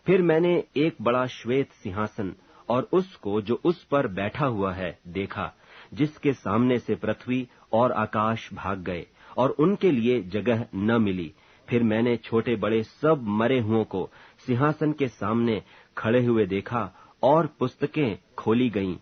फिर मैंने एक बड़ा श्वेत सिंहासन और उसको जो उस पर बैठा हुआ है देखा, जिसके सामने से पृथ्वी और आकाश भाग गए, और उनके लिए जगह न मिली। फिर मैंने छोटे बड़े सब मरे हुओं को सिंहासन के सामने खड़े हुए देखा, और पुस्तकें खोली गईं,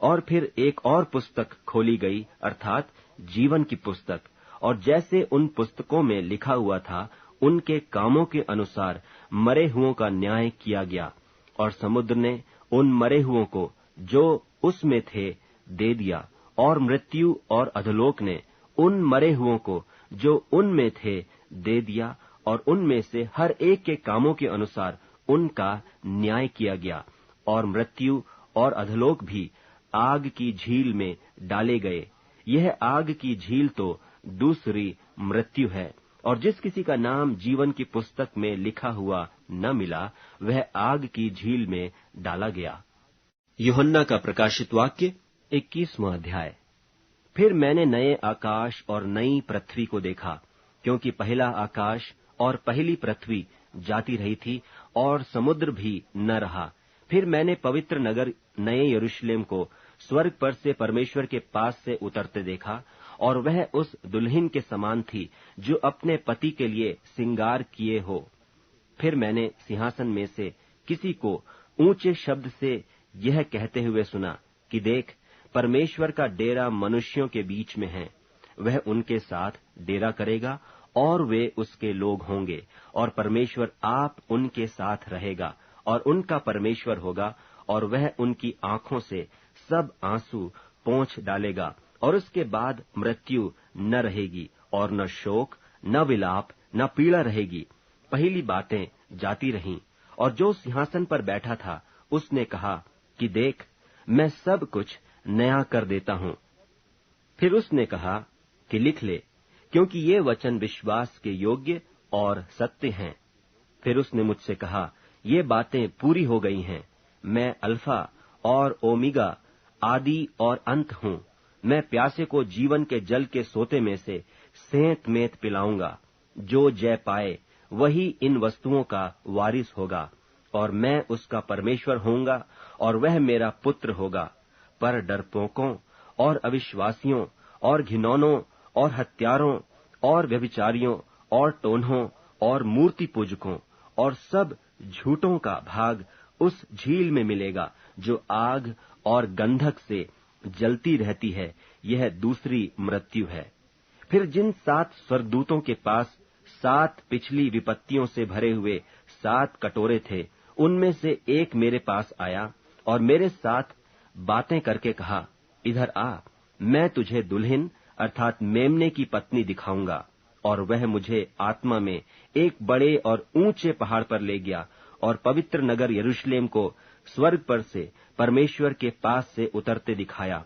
और फिर एक और पुस्तक खोली गई, अर्थात जीवन की पुस्तक, और जैसे उन पुस्तकों में लिखा हुआ था, उनके कामों के अनुसार मरे हुओं का न्याय किया गया। और समुद्र ने उन मरे हुओं को जो उसमें थे दे दिया, और मृत्यु और अधोलोक ने उन मरे हुओं को जो उनमें थे दे दिया, और उनमें से हर एक के कामों के अनुसार उनका न्याय किया गया। और मृत्यु और अधोलोक भी आग की झील में डाले गए। यह आग की झील तो दूसरी मृत्यु है, और जिस किसी का नाम जीवन की पुस्तक में लिखा हुआ न मिला, वह आग की झील में डाला गया। यूहन्ना का प्रकाशित वाक्य 21वां अध्याय। फिर मैंने नए आकाश और नई पृथ्वी को देखा, क्योंकि पहला आकाश और पहली पृथ्वी जाती रही थी, और समुद्र भी न रहा। फिर मैंने पवित्र नगर नए यरूशलेम को स्वर्ग पर से परमेश्वर के पास से उतरते देखा, और वह उस दुल्हन के समान थी जो अपने पति के लिए सिंगार किए हो। फिर मैंने सिंहासन में से किसी को ऊंचे शब्द से यह कहते हुए सुना कि देख, परमेश्वर का डेरा मनुष्यों के बीच में है। वह उनके साथ डेरा करेगा और वे उसके लोग होंगे, और परमेश्वर आप उनके साथ रहेगा और उनका परमेश्वर होगा, और वह उनकी आंखों से सब आंसू पोंछ डालेगा। और उसके बाद मृत्यु न रहेगी, और न शोक, न विलाप, न पीड़ा रहेगी। पहली बातें जाती रहीं। और जो सिंहासन पर बैठा था उसने कहा कि देख, मैं सब कुछ नया कर देता हूं। फिर उसने कहा कि लिख ले, क्योंकि ये वचन विश्वास के योग्य और सत्य हैं। फिर उसने मुझसे कहा, ये बातें पूरी हो गई हैं। मैं अल्फा और ओमेगा, आदि और अंत हूं। मैं प्यासे को जीवन के जल के सोते में से सेंत मेंत पिलाऊंगा। जो जय पाए वही इन वस्तुओं का वारिस होगा, और मैं उसका परमेश्वर होऊंगा और वह मेरा पुत्र होगा। पर डरपोकों और अविश्वासियों और घिनौनों और हत्यारों और व्यभिचारियों और टोन्हों और मूर्ति पूजकों और सब झूठों का भाग उस झील में मिलेगा जो आग और गंधक से जलती रहती है। यह दूसरी मृत्यु है। फिर जिन 7 स्वर्गदूतों के पास 7 पिछली विपत्तियों से भरे हुए 7 कटोरे थे, उनमें से एक मेरे पास आया और मेरे साथ बातें करके कहा, इधर आ, मैं तुझे दुल्हन अर्थात मेमने की पत्नी दिखाऊंगा। और वह मुझे आत्मा में एक बड़े और ऊंचे पहाड़ पर ले गया और पवित्र नगर यरूशलेम को स्वर्ग पर से परमेश्वर के पास से उतरते दिखाया।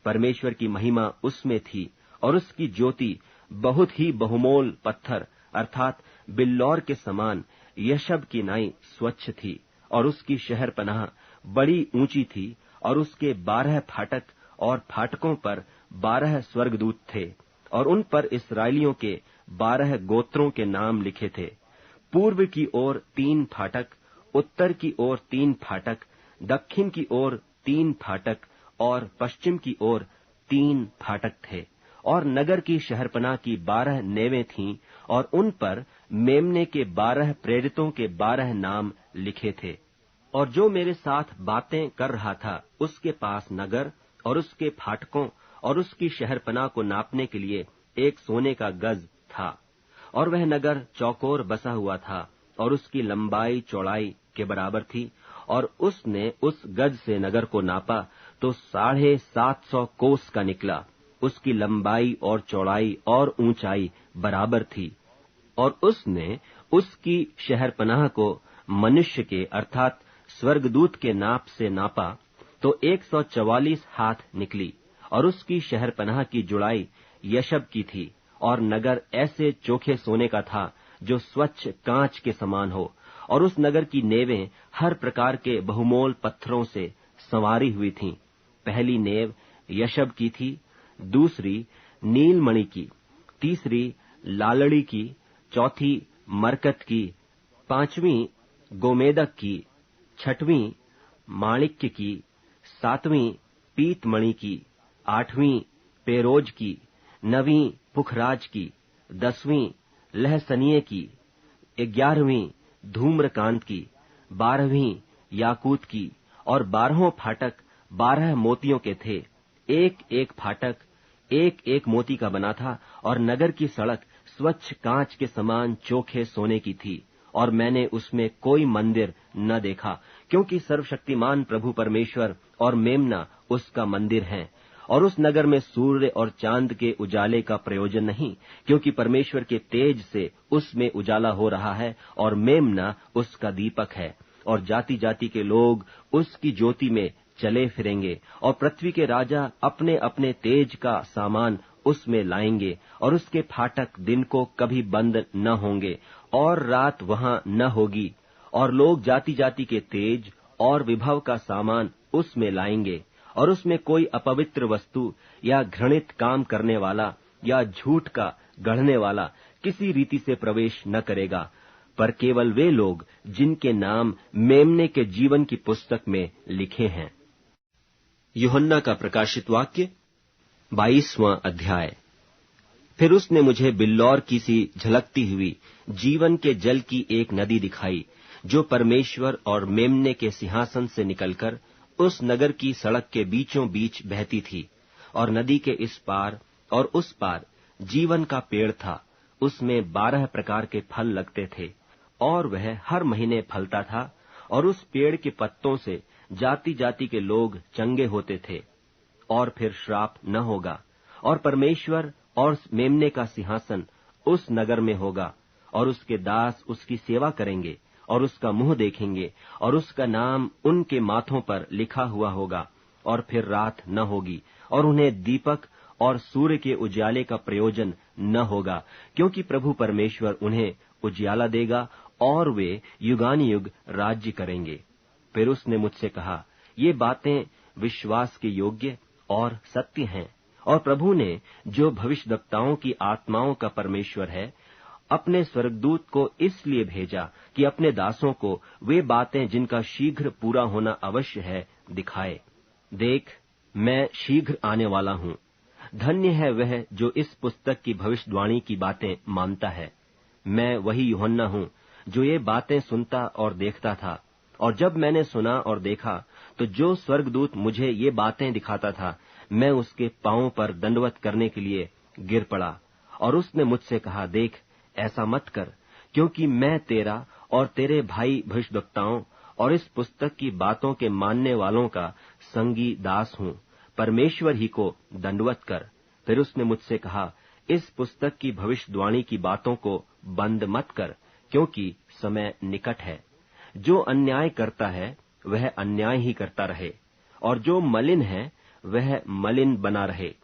परमेश्वर की महिमा उसमें थी और उसकी ज्योति बहुत ही बहुमोल पत्थर अर्थात बिल्लौर के समान यशब की नाई स्वच्छ थी, और उसकी शहरपनाह बड़ी ऊंची थी, और उसके 12 फाटक और फाटकों पर 12 स्वर्गदूत थे, और उन पर इस्राएलियों के 12 गोत्रों के नाम लिखे थे। पूर्व की ओर 3 फाटक, उत्तर की ओर 3 फाटक, दक्षिण की ओर 3 फाटक और पश्चिम की ओर 3 फाटक थे। और नगर की शहरपनाह की 12 नेवें थीं, और उन पर मेमने के 12 प्रेरितों के 12 नाम लिखे थे। और जो मेरे साथ बातें कर रहा था उसके पास नगर और उसके फाटकों और उसकी शहरपनाह को नापने के लिए एक सोने का गज था। और वह नगर चौकोर बसा हुआ था, और उसकी लंबाई चौड़ाई के बराबर थी। और उसने उस गज से नगर को नापा तो 750 कोस का निकला। उसकी लंबाई और चौड़ाई और ऊंचाई बराबर थी। और उसने उसकी शहरपनाह को मनुष्य के अर्थात स्वर्गदूत के नाप से नापा तो 144 हाथ निकली। और उसकी शहरपनाह की जुड़ाई यशब की थी, और नगर ऐसे चोखे सोने का था जो स्वच्छ कांच के समान हो। और उस नगर की नेवें हर प्रकार के बहुमोल पत्थरों से संवारी हुई थीं। पहली नेव यशब की थी, दूसरी नीलमणि की, तीसरी लालड़ी की, चौथी मरकत की, 5वीं गोमेदक की, 6वीं माणिक्य की, 7वीं पीतमणि की, 8वीं पेरोज की, 9वीं पुखराज की, 10वीं लहसनिये की, 11वीं धूम्रकांत की, 12वीं याकूत की। और 12 फाटक 12 मोतियों के थे। एक एक फाटक एक एक मोती का बना था, और नगर की सड़क स्वच्छ कांच के समान चोखे सोने की थी। और मैंने उसमें कोई मंदिर न देखा, क्योंकि सर्वशक्तिमान प्रभु परमेश्वर और मेमना उसका मंदिर हैं। और उस नगर में सूर्य और चांद के उजाले का प्रयोजन नहीं, क्योंकि परमेश्वर के तेज से उसमें उजाला हो रहा है, और मेमना उसका दीपक है। और जाति जाति के लोग उसकी ज्योति में चले फिरेंगे, और पृथ्वी के राजा अपने अपने तेज का सामान उसमें लाएंगे। और उसके फाटक दिन को कभी बंद न होंगे, और रात वहां न होगी। और लोग जाति जाति के तेज और विभव का सामान उसमें लाएंगे। और उसमें कोई अपवित्र वस्तु या घृणित काम करने वाला या झूठ का गढ़ने वाला किसी रीति से प्रवेश न करेगा, पर केवल वे लोग जिनके नाम मेमने के जीवन की पुस्तक में लिखे हैं। यूहन्ना का प्रकाशित वाक्य 22वां अध्याय। फिर उसने मुझे बिल्लौर की सी झलकती हुई जीवन के जल की एक नदी दिखाई, जो परमेश्वर और मेमने के सिंहासन से निकलकर उस नगर की सड़क के बीचों बीच बहती थी। और नदी के इस पार और उस पार जीवन का पेड़ था। उसमें 12 प्रकार के फल लगते थे, और वह हर महीने फलता था, और उस पेड़ के पत्तों से जाति जाति के लोग चंगे होते थे। और फिर श्राप न होगा, और परमेश्वर और मेमने का सिंहासन उस नगर में होगा, और उसके दास उसकी सेवा करेंगे और उसका मुंह देखेंगे, और उसका नाम उनके माथों पर लिखा हुआ होगा। और फिर रात न होगी, और उन्हें दीपक और सूर्य के उजियाले का प्रयोजन न होगा, क्योंकि प्रभु परमेश्वर उन्हें उजियाला देगा, और वे युगानुयुग राज्य करेंगे। फिर उसने मुझसे कहा, ये बातें विश्वास के योग्य और सत्य हैं। और प्रभु ने, जो भविष्यद्वक्ताओं की आत्माओं का परमेश्वर है, अपने स्वर्गदूत को इसलिए भेजा कि अपने दासों को वे बातें जिनका शीघ्र पूरा होना अवश्य है दिखाए। देख, मैं शीघ्र आने वाला हूँ। धन्य है वह जो इस पुस्तक की भविष्यवाणी की बातें मानता है। मैं वही यूहन्ना हूँ जो ये बातें सुनता और देखता था। और जब मैंने सुना और देखा, तो जो स्वर्गदूत मुझे ये बातें दिखाता था, मैं उसके पांवों पर दंडवत करने के लिए गिर पड़ा। और उसने मुझसे कहा, देख, ऐसा मत कर, क्योंकि मैं तेरा और तेरे भाई भविष्यद्वक्ताओं और इस पुस्तक की बातों के मानने वालों का संगी दास हूँ। परमेश्वर ही को दंडवत कर। फिर उसने मुझसे कहा, इस पुस्तक की भविष्यवाणी की बातों को बंद मत कर, क्योंकि समय निकट है। जो अन्याय करता है वह अन्याय ही करता रहे, और जो मलिन है वह मलिन बना रहे,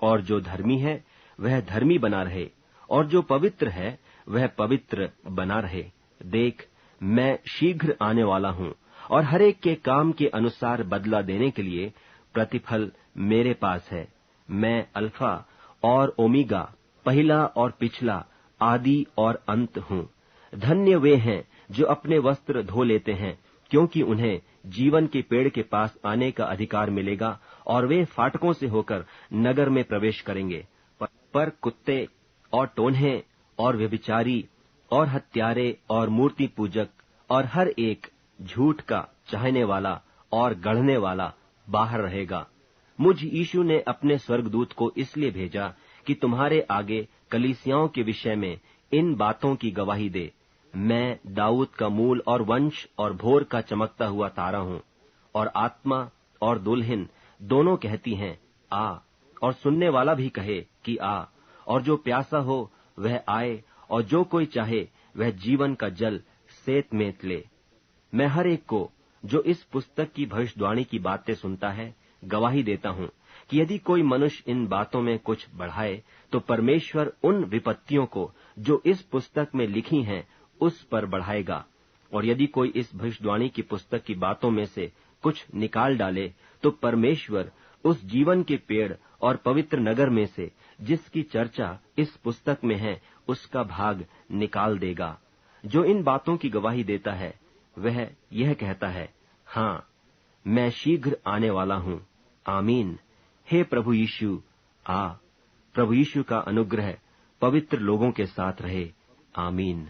और जो धर्मी है वह धर्मी बना रहे, और जो पवित्र है वह पवित्र बना रहे। देख, मैं शीघ्र आने वाला हूँ, और हर एक के काम के अनुसार बदला देने के लिए प्रतिफल मेरे पास है। मैं अल्फा और ओमेगा, पहला और पिछला, आदि और अंत हूँ। धन्य वे हैं जो अपने वस्त्र धो लेते हैं, क्योंकि उन्हें जीवन के पेड़ के पास आने का अधिकार मिलेगा, और वे फाटकों से होकर नगर में प्रवेश करेंगे। पर कुत्ते और टोन्हे और व्यभिचारी और हत्यारे और मूर्ति पूजक और हर एक झूठ का चाहने वाला और गढ़ने वाला बाहर रहेगा। मुझ यीशु ने अपने स्वर्गदूत को इसलिए भेजा कि तुम्हारे आगे कलीसियाओं के विषय में इन बातों की गवाही दे। मैं दाऊद का मूल और वंश और भोर का चमकता हुआ तारा हूँ। और आत्मा और दुल्हन दोनों कहती हैं, आ, और सुनने वाला भी कहे कि आ। और जो प्यासा हो वह आए, और जो कोई चाहे वह जीवन का जल सेत मेत ले। मैं हर एक को जो इस पुस्तक की भविष्यवाणी की बातें सुनता है गवाही देता हूँ कि यदि कोई मनुष्य इन बातों में कुछ बढ़ाए, तो परमेश्वर उन विपत्तियों को जो इस पुस्तक में लिखी हैं उस पर बढ़ाएगा। और यदि कोई इस भविष्यवाणी की पुस्तक की बातों में से कुछ निकाल डाले, तो परमेश्वर उस जीवन के पेड़ और पवित्र नगर में से जिसकी चर्चा इस पुस्तक में है उसका भाग निकाल देगा। जो इन बातों की गवाही देता है वह यह कहता है, हाँ, मैं शीघ्र आने वाला हूँ। आमीन। हे प्रभु यीशु, आ। प्रभु यीशु का अनुग्रह पवित्र लोगों के साथ रहे। आमीन।